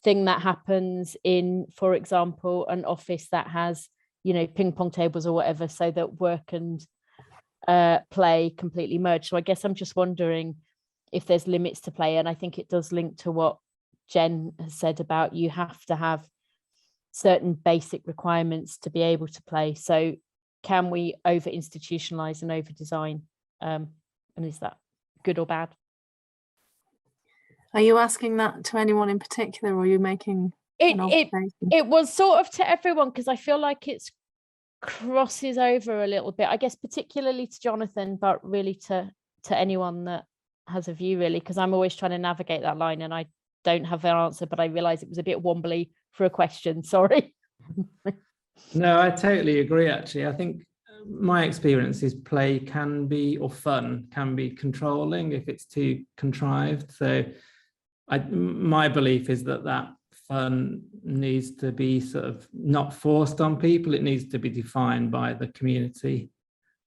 thing that happens in, for example, an office that has, you know, ping pong tables or whatever, so that work and play completely merge. So I guess I'm just wondering if there's limits to play, and I think it does link to what Jen has said about you have to have certain basic requirements to be able to play. So can we over institutionalize and over design, and is that good or bad? Are you asking that to anyone in particular, or are you making it was sort of to everyone, because I feel like it's crosses over a little bit, I guess, particularly to Jonathan, but really to anyone that has a view, really, because I'm always trying to navigate that line and I don't have an answer, but I realized it was a bit wombly for a question. Sorry. No, I totally agree, actually. I think my experience is play can be, or fun can be, controlling if it's too contrived. So my belief is that fun needs to be sort of not forced on people. It needs to be defined by the community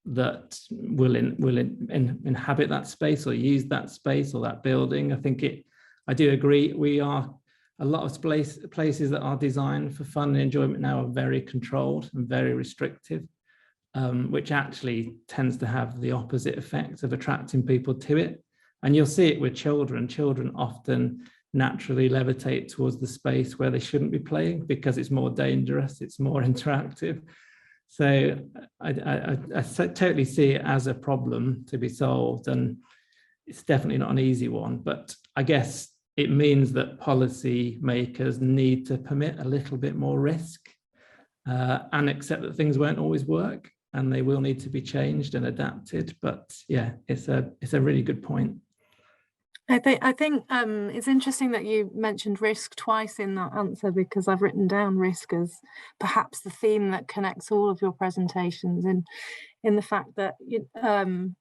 that will inhabit that space or use that space or that building. I do agree. We are, a lot of places that are designed for fun and enjoyment now are very controlled and very restrictive, which actually tends to have the opposite effect of attracting people to it. And you'll see it with children. Children often naturally levitate towards the space where they shouldn't be playing because it's more dangerous, it's more interactive. So I totally see it as a problem to be solved, and it's definitely not an easy one. But I guess it means that policy makers need to permit a little bit more risk and accept that things won't always work and they will need to be changed and adapted. But yeah, it's a really good point. I think it's interesting that you mentioned risk twice in that answer, because I've written down risk as perhaps the theme that connects all of your presentations, and in the fact that,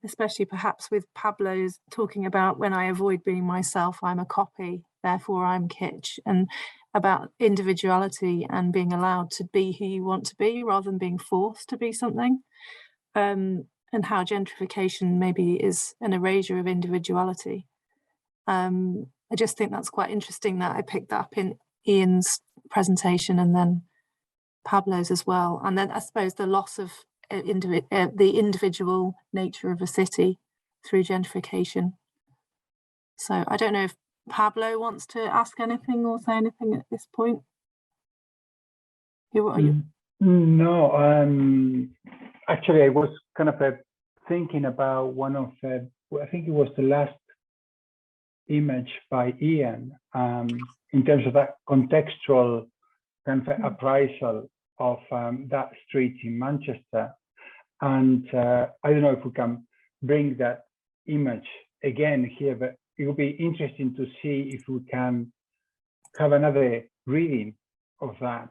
especially perhaps with Pablo's talking about when I avoid being myself, I'm a copy, therefore I'm kitsch, and about individuality and being allowed to be who you want to be rather than being forced to be something, and how gentrification maybe is an erasure of individuality. I just think that's quite interesting that I picked that up in Ian's presentation and then Pablo's as well. And then I suppose the loss of the individual nature of a city through gentrification. So I don't know if Pablo wants to ask anything or say anything at this point. Who are you? No, actually I was kind of thinking about one of I think it was the last image by Ian, in terms of that contextual kind of appraisal of that street in Manchester. And I don't know if we can bring that image again here, but it will be interesting to see if we can have another reading of that.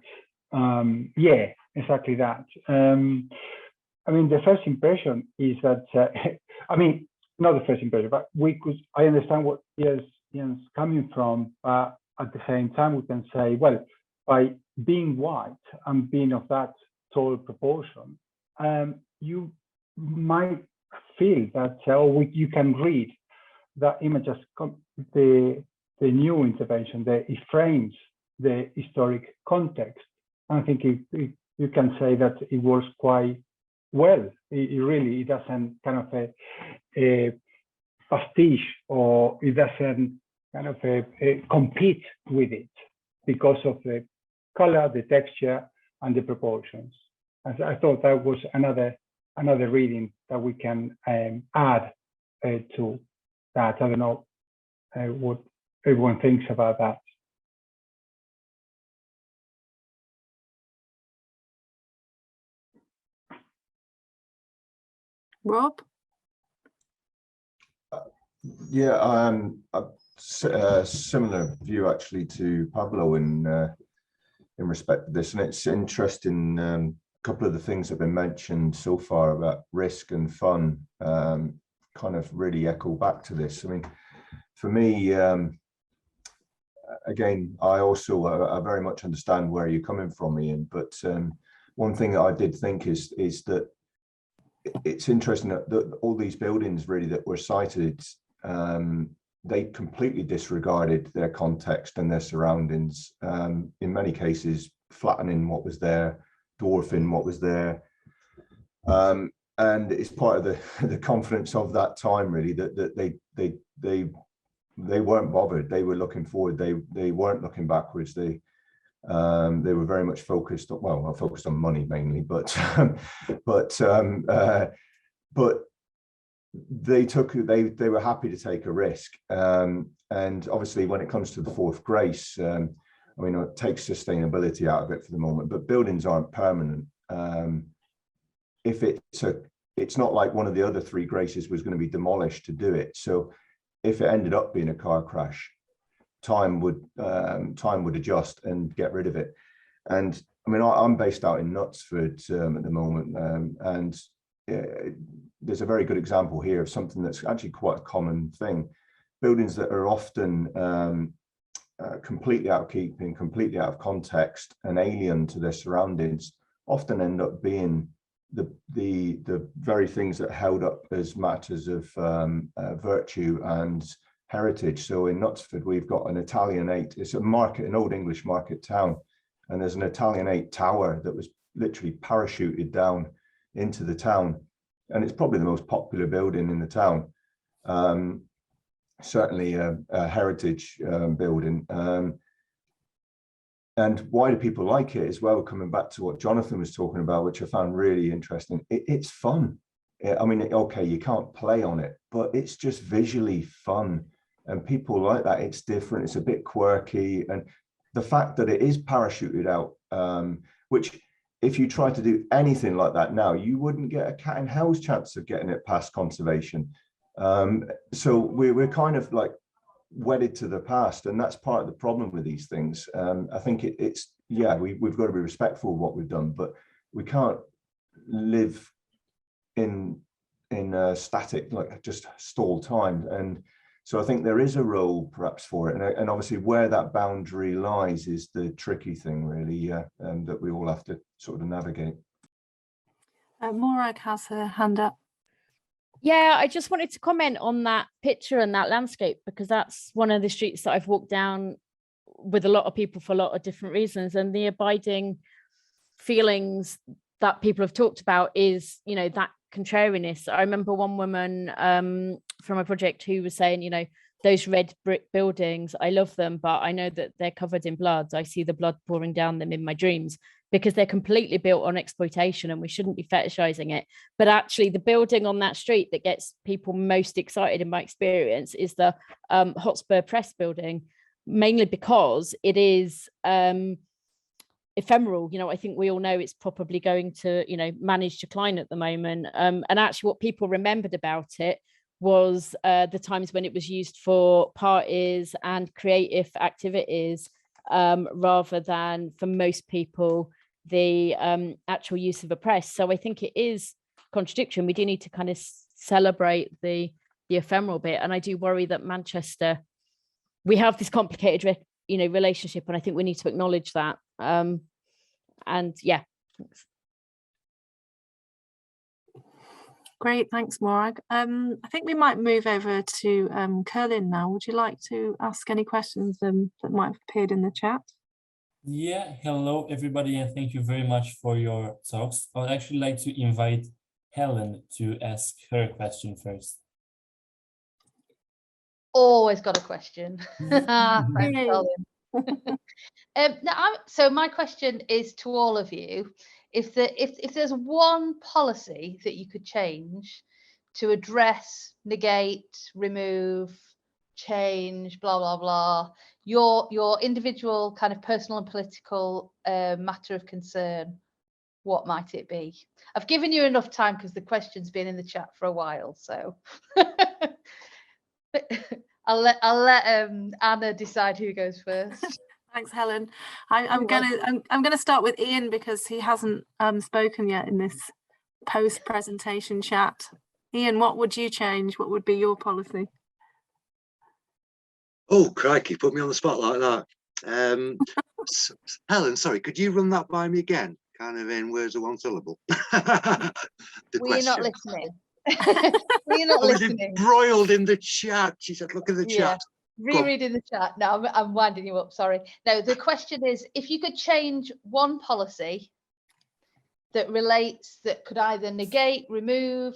Yeah, exactly that. I mean, the first impression is that, I mean, not the first impression, but I understand what Ian's coming from, but at the same time, we can say, well, by being white and being of that tall proportion, you might feel that, you can read that image as the new intervention, that it frames the historic context. And I think you can say that it works quite well. It doesn't kind of a pastiche, or it doesn't kind of compete with it because of the color, the texture, and the proportions. And so I thought that was another reading that we can add to that. I don't know what everyone thinks about that. Rob? Yeah, a similar view actually to Pablo in respect to this, and it's interesting. A couple of the things that have been mentioned so far about risk and fun kind of really echo back to this. I mean, for me, again, I also I very much understand where you're coming from, Ian. But one thing that I did think is that it's interesting that all these buildings really that were cited, they completely disregarded their context and their surroundings, in many cases flattening what was there, dwarfing what was there, and it's part of the confidence of that time really that they weren't bothered. They were looking forward. They weren't looking backwards. They were very much focused on, well, focused on money mainly, but they were happy to take a risk. And obviously when it comes to the fourth grace, I mean, it takes sustainability out of it for the moment, but buildings aren't permanent. If it's not like one of the other three graces was going to be demolished to do it. So if it ended up being a car crash, time would adjust and get rid of it. And I mean, I'm based out in Knutsford at the moment, and there's a very good example here of something that's actually quite a common thing. Buildings that are often completely out of keeping, completely out of context, and alien to their surroundings, often end up being the very things that held up as matters of virtue and heritage. So in Knutsford, we've got an Italianate, it's a market, an old English market town, and there's an Italianate tower that was literally parachuted down into the town, and it's probably the most popular building in the town. Certainly a heritage building. And why do people like it as well? Coming back to what Jonathan was talking about, which I found really interesting, it's fun. I mean, okay, you can't play on it, but it's just visually fun. And people like that. It's different. It's a bit quirky. And the fact that it is parachuted out, which if you try to do anything like that now, you wouldn't get a cat in hell's chance of getting it past conservation. So we're kind of like wedded to the past, and that's part of the problem with these things. I think it's we've got to be respectful of what we've done, but we can't live in static, like just stalled time. And so I think there is a role perhaps for it, and obviously where that boundary lies is the tricky thing really, and that we all have to sort of navigate. Morag has her hand up. Yeah, I just wanted to comment on that picture and that landscape, because that's one of the streets that I've walked down with a lot of people for a lot of different reasons. And the abiding feelings that people have talked about is, you know, that contrariness. I remember one woman from a project who was saying, you know, those red brick buildings, I love them, but I know that they're covered in blood. I see the blood pouring down them in my dreams, because they're completely built on exploitation, and we shouldn't be fetishizing it. But actually the building on that street that gets people most excited in my experience is the Hotspur Press building, mainly because it is ephemeral. You know, I think we all know it's probably going to, you know, manage decline at the moment. And actually what people remembered about it was the times when it was used for parties and creative activities, rather than for most people the actual use of a press. So I think it is contradiction. We do need to kind of celebrate the ephemeral bit, and I do worry that Manchester, we have this complicated relationship, and I think we need to acknowledge that. And yeah. Great, thanks, Morag. I think we might move over to Curlin now. Would you like to ask any questions that might have appeared in the chat? Yeah, hello everybody, and thank you very much for your talks. I would actually like to invite Helen to ask her question first. Always got a question. Thanks, Colin. So my question is to all of you: if there's one policy that you could change to address, negate, remove, change, blah blah blah, your individual kind of personal and political matter of concern, what might it be? I've given you enough time because the question's been in the chat for a while, so I'll let Anna decide who goes first. Thanks, Helen. I'm gonna start with Ian because he hasn't spoken yet in this post-presentation chat. Ian, what would you change? What would be your policy? Oh, crikey, put me on the spot like that. Helen, sorry, could you run that by me again? Kind of in words of one syllable. Were you not listening? Were you not listening? Embroiled in the chat. She said, look at the chat. Rereading the chat. No, I'm winding you up, sorry. No, the question is, if you could change one policy that relates, that could either negate, remove,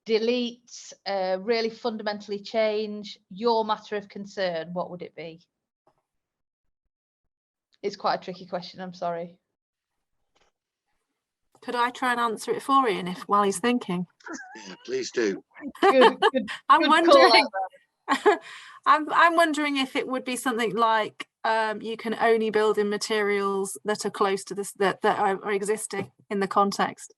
delete, really fundamentally change your matter of concern, what would it be? It's quite a tricky question, I'm sorry. Could I try and answer it for Ian while he's thinking? Yeah, please do. Good, I'm wondering. I'm wondering if it would be something like you can only build in materials that are close to this, that are existing in the context.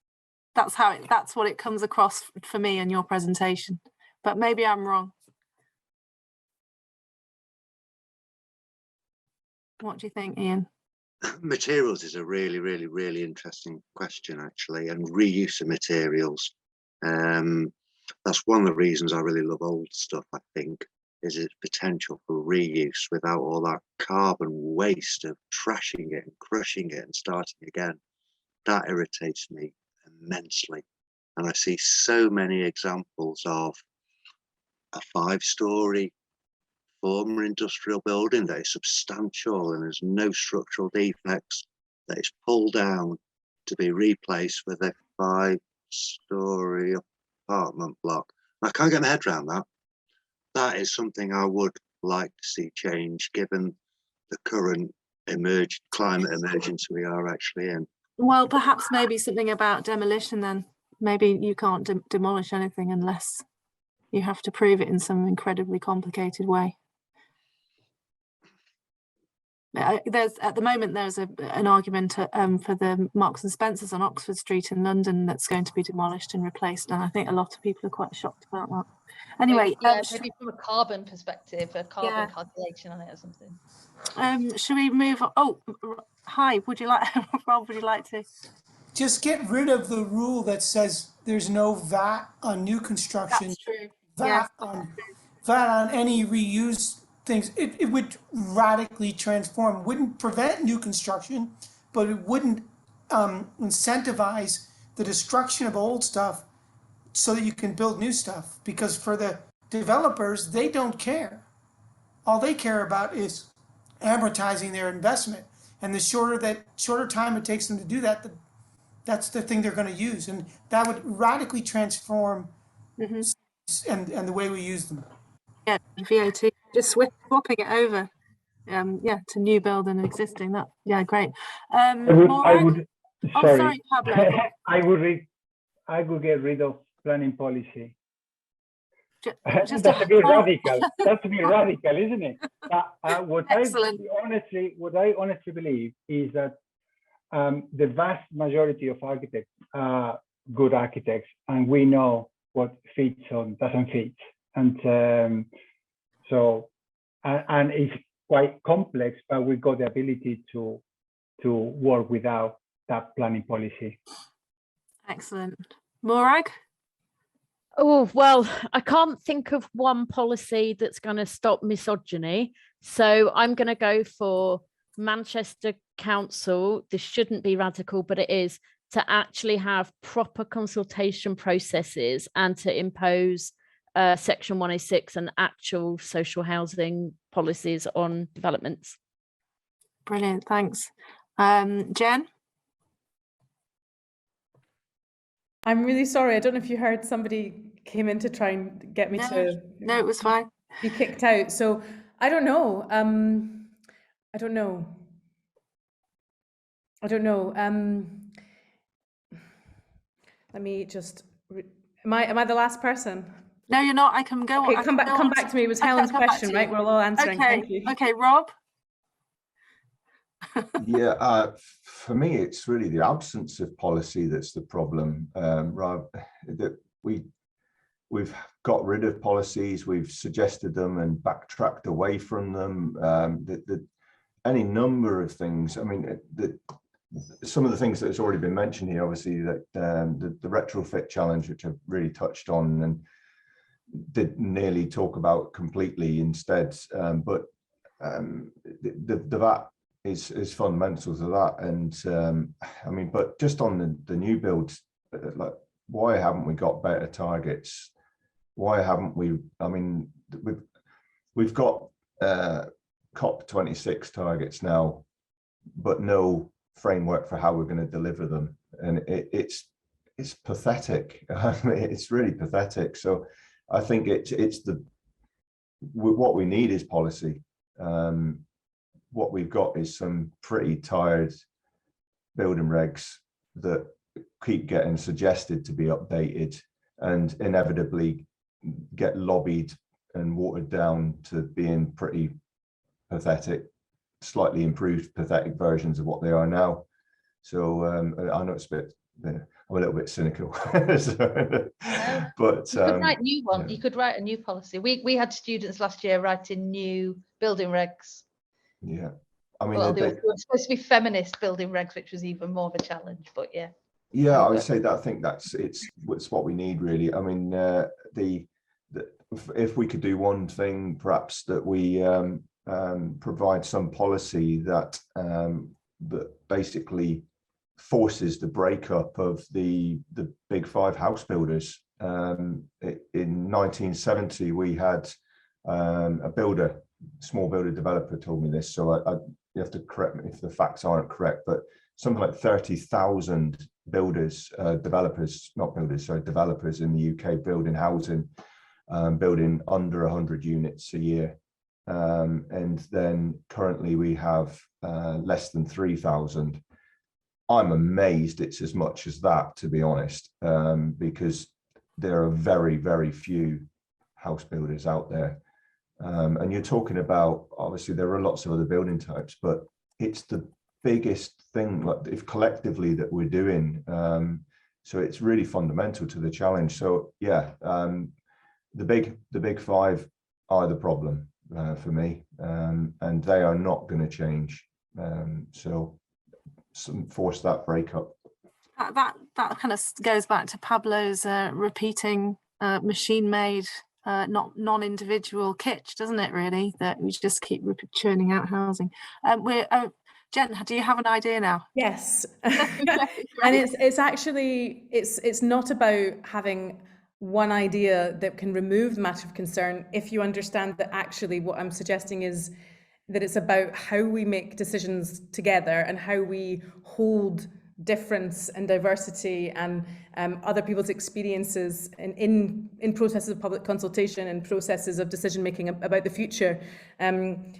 That's what it comes across for me in your presentation, but maybe I'm wrong. What do you think, Ian? Materials is a really, really, really interesting question, actually, and reuse of materials. That's one of the reasons I really love old stuff, I think, is its potential for reuse without all that carbon waste of trashing it and crushing it and starting again. That irritates me immensely. And I see so many examples of a 5-story former industrial building that is substantial and there's no structural defects, that is pulled down to be replaced with a 5-story apartment block. I can't get my head around that. That is something I would like to see change given the current climate emergency we are actually in. Well, perhaps maybe something about demolition then. Maybe you can't demolish anything unless you have to prove it in some incredibly complicated way. At the moment there's an argument for the Marks and Spencers on Oxford Street in London that's going to be demolished and replaced, and I think a lot of people are quite shocked about that. Anyway, maybe from a carbon perspective, a carbon calculation on it or something. Should we move on? Oh, Hive, would you like, Rob, would you like to? Just get rid of the rule that says there's no VAT on new construction. That's true. VAT on any reused things. It would radically transform. Wouldn't prevent new construction, but it wouldn't incentivize the destruction of old stuff so that you can build new stuff. Because for the developers, they don't care. All they care about is amortizing their investment, and the shorter time it takes them to do that, that's the thing they're going to use, and that would radically transform and the way we use them. Yeah, VAT, just swapping it over, to new build and existing. That, yeah, great. Sorry, Pablo. I would get rid of planning policy. Just That's a bit follow- radical. That's a bit radical, isn't it? But what I Excellent. honestly believe is that the vast majority of architects are good architects, and we know what fits or doesn't fit, and and it's quite complex, but we got the ability to work without that planning policy. Excellent. Morag? Oh, well, I can't think of one policy that's going to stop misogyny. So I'm going to go for Manchester Council. This shouldn't be radical, but it is, to actually have proper consultation processes and to impose Section 106 and actual social housing policies on developments. Brilliant, thanks. Jen? I'm really sorry. I don't know if you heard, somebody came in to try and get me to. No, it was fine. Be kicked out. So I don't know. I don't know. Let me just. Am I the last person? No, you're not. I can go Okay, on. come back to me. It was Okay, Helen's come back question, to right? you. We're all answering. Okay. Thank you. Okay, Rob? Yeah, for me, it's really the absence of policy that's the problem. That we've got rid of policies, we've suggested them and backtracked away from them. Any number of things. I mean, some of the things that has already been mentioned here, obviously, that the retrofit challenge, which I've really touched on and did nearly talk about completely instead, but the VAT is fundamental to that. And I mean, but just on the new builds, like, why haven't we got better targets? Why haven't we? I mean, we've got COP26 targets now, but no framework for how we're going to deliver them, and it's pathetic. It's really pathetic. So I think what we need is policy. What we've got is some pretty tired building regs that keep getting suggested to be updated and inevitably get lobbied and watered down to being pretty pathetic, slightly improved pathetic versions of what they are now. So I know it's a bit, I'm a little bit cynical. So, but you could write new one. Yeah. You could write a new policy. We had students last year writing new building regs. Yeah, I mean, Well, they were supposed to be feminist building regs, which was even more of a challenge. But yeah. Yeah, I would say that. I think it's what we need, really. I mean, if we could do one thing, perhaps that we provide some policy that basically forces the breakup of the big five house builders. In 1970, we had a builder, small builder developer, told me this. So you have to correct me if the facts aren't correct, but something like 30,000 builders, developers in the UK building housing, building under 100 units a year. And then currently we have less than 3,000. I'm amazed it's as much as that, to be honest, because there are very, very few house builders out there. And you're talking about, obviously there are lots of other building types, but it's the biggest thing, like, if collectively, that we're doing. So it's really fundamental to the challenge. So yeah, the big five are the problem for me, and they are not going to change. So force that breakup. That kind of goes back to Pablo's repeating machine-made, not non-individual kitsch, doesn't it? Really, that we just keep churning out housing. Jen, do you have an idea now? Yes, and it's actually it's not about having one idea that can remove the matter of concern. If you understand that actually what I'm suggesting is that it's about how we make decisions together and how we hold difference and diversity and other people's experiences in processes of public consultation and processes of decision making about the future.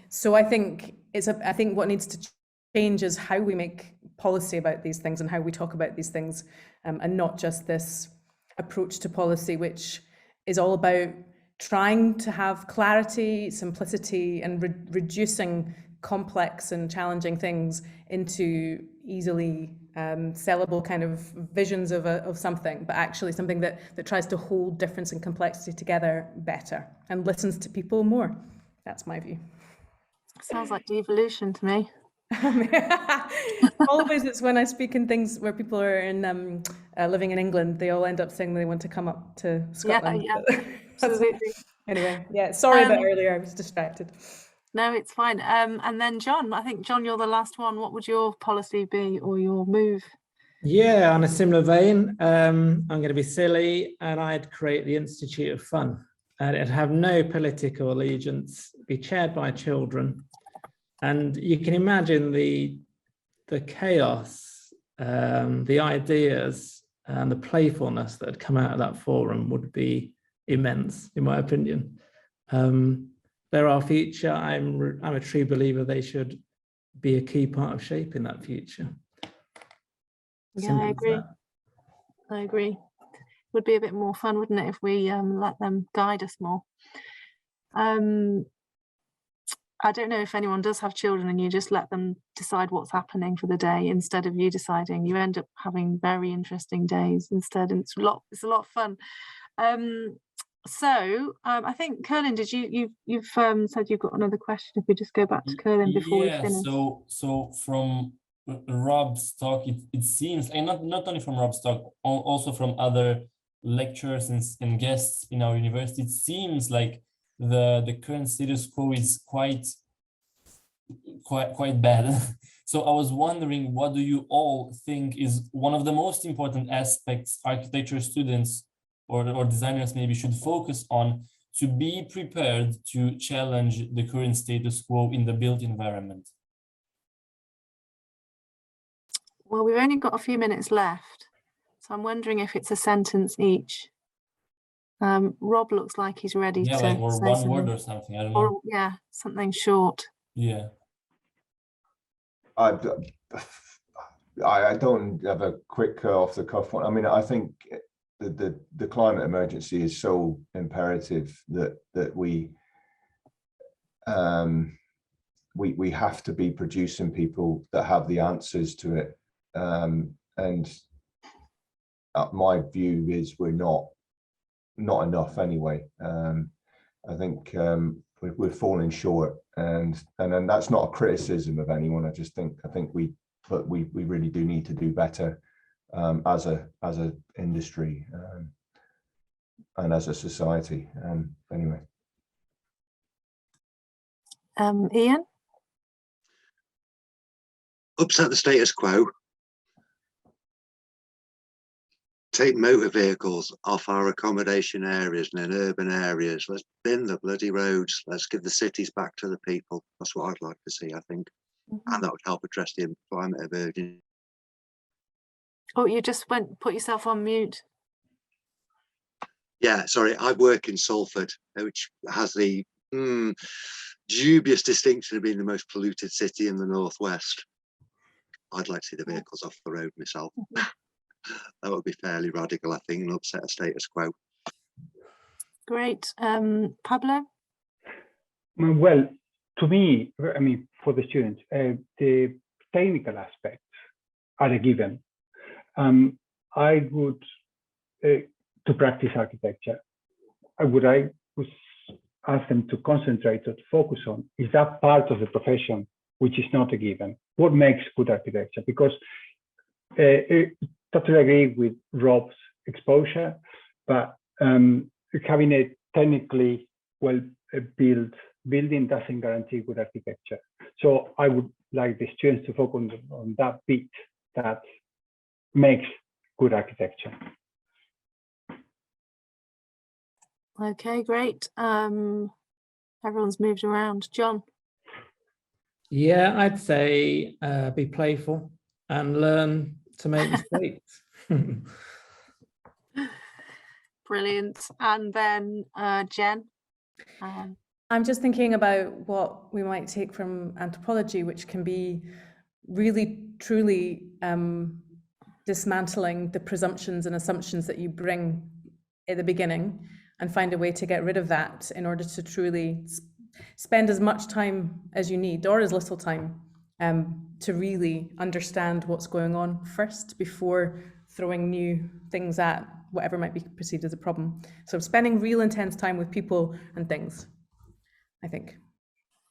So I think what needs to change is how we make policy about these things and how we talk about these things, and not just this approach to policy, which is all about trying to have clarity, simplicity, and reducing complex and challenging things into easily sellable kind of visions of something, but actually something that tries to hold difference and complexity together better and listens to people more. That's my view. Sounds like devolution to me. Always, it's when I speak in things where people are in living in England, they all end up saying they want to come up to Scotland. Yeah, absolutely. Anyway, yeah, sorry about earlier, I was distracted. No, it's fine. And then John, I think, John, you're the last one. What would your policy be or your move? Yeah, on a similar vein, I'm going to be silly and I'd create the Institute of Fun. And it'd have no political allegiance, be chaired by children. And you can imagine the chaos, the ideas and the playfulness that had come out of that forum would be immense, in my opinion. They're our future. I'm a true believer they should be a key part of shaping that future. Yeah, I agree. I agree. Would be a bit more fun, wouldn't it, if we let them guide us more. I don't know if anyone does have children and you just let them decide what's happening for the day instead of you deciding. You end up having very interesting days instead, and it's a lot of fun. So I think Curlin, did you've said you've got another question? If we just go back to Curlin before we finish. So from Rob's talk, it seems, and not only from Rob's talk, also from other lecturers and guests in our university, it seems like the current status quo is quite bad. So I was wondering, what do you all think is one of the most important aspects architecture students or designers maybe should focus on to be prepared to challenge the current status quo in the built environment? Well, we've only got a few minutes left, so I'm wondering if it's a sentence each. Rob looks like he's ready to like, or say one something. word or something, I don't know. Or, yeah, something short. Yeah. I don't have a quick off the cuff one. I mean, I think the climate emergency is so imperative that we have to be producing people that have the answers to it. And my view is we're not enough anyway. I think we're falling short, and then that's not a criticism of anyone. I think we really do need to do better as a industry and as a society. Anyway. Ian? Upset the status quo. Take motor vehicles off our accommodation areas and in urban areas. Let's bin the bloody roads. Let's give the cities back to the people. That's what I'd like to see, I think. And that would help address the climate emergency. Oh, you just put yourself on mute. Yeah, sorry. I work in Salford, which has the dubious distinction of being the most polluted city in the northwest. I'd like to see the vehicles off the road myself. That would be fairly radical, I think, and upset a status quo. Great. Pablo? Well, to me, I mean, for the students, the technical aspects are a given. I would, to practice architecture, I would ask them to concentrate or to focus on is that part of the profession which is not a given. What makes good architecture? Because totally agree with Rob's exposure, but having a technically well built building doesn't guarantee good architecture. So I would like the students to focus on that bit that makes good architecture. Okay, great. Everyone's moved around. John? Yeah, I'd say be playful and learn to make mistakes. Brilliant. And then Jen? I'm just thinking about what we might take from anthropology, which can be really, truly dismantling the presumptions and assumptions that you bring at the beginning, and find a way to get rid of that in order to truly spend as much time as you need, or as little time, to really understand what's going on first before throwing new things at whatever might be perceived as a problem. So spending real intense time with people and things, I think.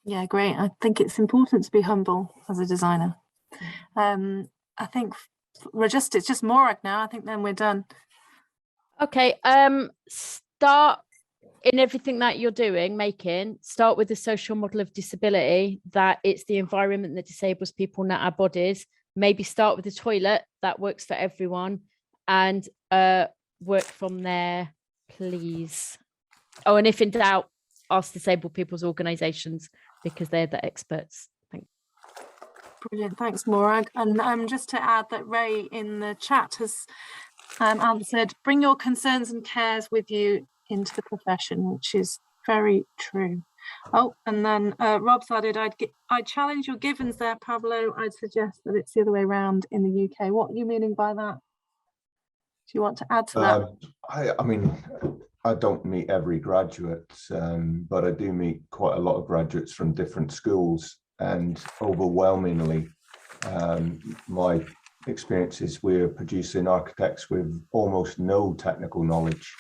Yeah, great. I think it's important to be humble as a designer. I think it's just Morag now. I think then we're done. Okay, start in everything that you're doing, start with the social model of disability, that it's the environment that disables people, not our bodies. Maybe start with the toilet, that works for everyone, and work from there, please. Oh, and if in doubt, ask disabled people's organisations, because they're the experts. Thank you. Brilliant, thanks Morag. And just to add that Ray in the chat has answered, bring your concerns and cares with you into the profession, which is very true. Oh, and then Rob's added, I'd challenge your givens there, Pablo. I'd suggest that it's the other way around in the UK. What are you meaning by that? Do you want to add to that? I mean, I don't meet every graduate, but I do meet quite a lot of graduates from different schools, and overwhelmingly, my experience is we're producing architects with almost no technical knowledge.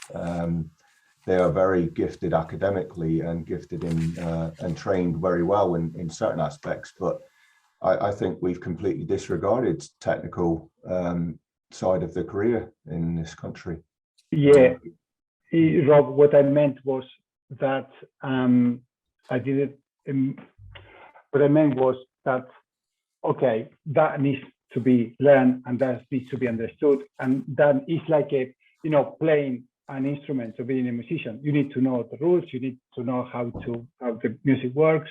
They are very gifted academically and gifted in and trained very well in certain aspects, but I think we've completely disregarded technical side of the career in this country. Yeah, Rob, what I meant was that what I meant was that, okay, that needs to be learned and that needs to be understood, and that is like a, playing an instrument, to being a musician. You need to know the rules, you need to know how the music works,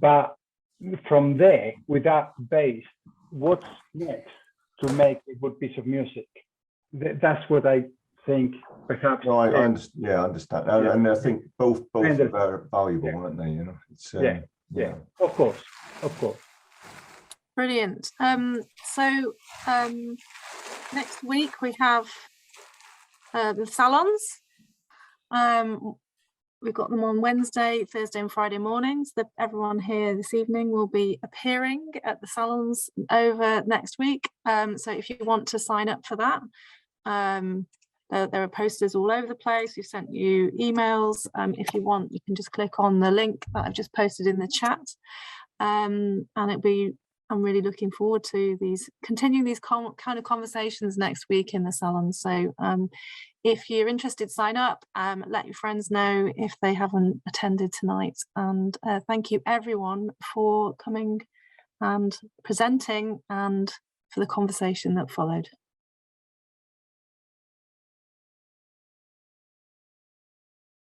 but from there, with that base, what's next to make a good piece of music? That's what I think, perhaps. No, I understand. Yeah, I understand. Yeah. And I think both are very valuable, Yeah. aren't they? It's yeah, of course. Brilliant. So next week we have the salons. We've got them on Wednesday, Thursday and Friday mornings. Everyone here this evening will be appearing at the salons over next week. So if you want to sign up for that, there are posters all over the place. We've sent you emails. If you want, you can just click on the link that I've just posted in the chat. And I'm really looking forward to continuing these kind of conversations next week in the salon. So if you're interested, sign up, let your friends know if they haven't attended tonight. And thank you everyone for coming and presenting and for the conversation that followed.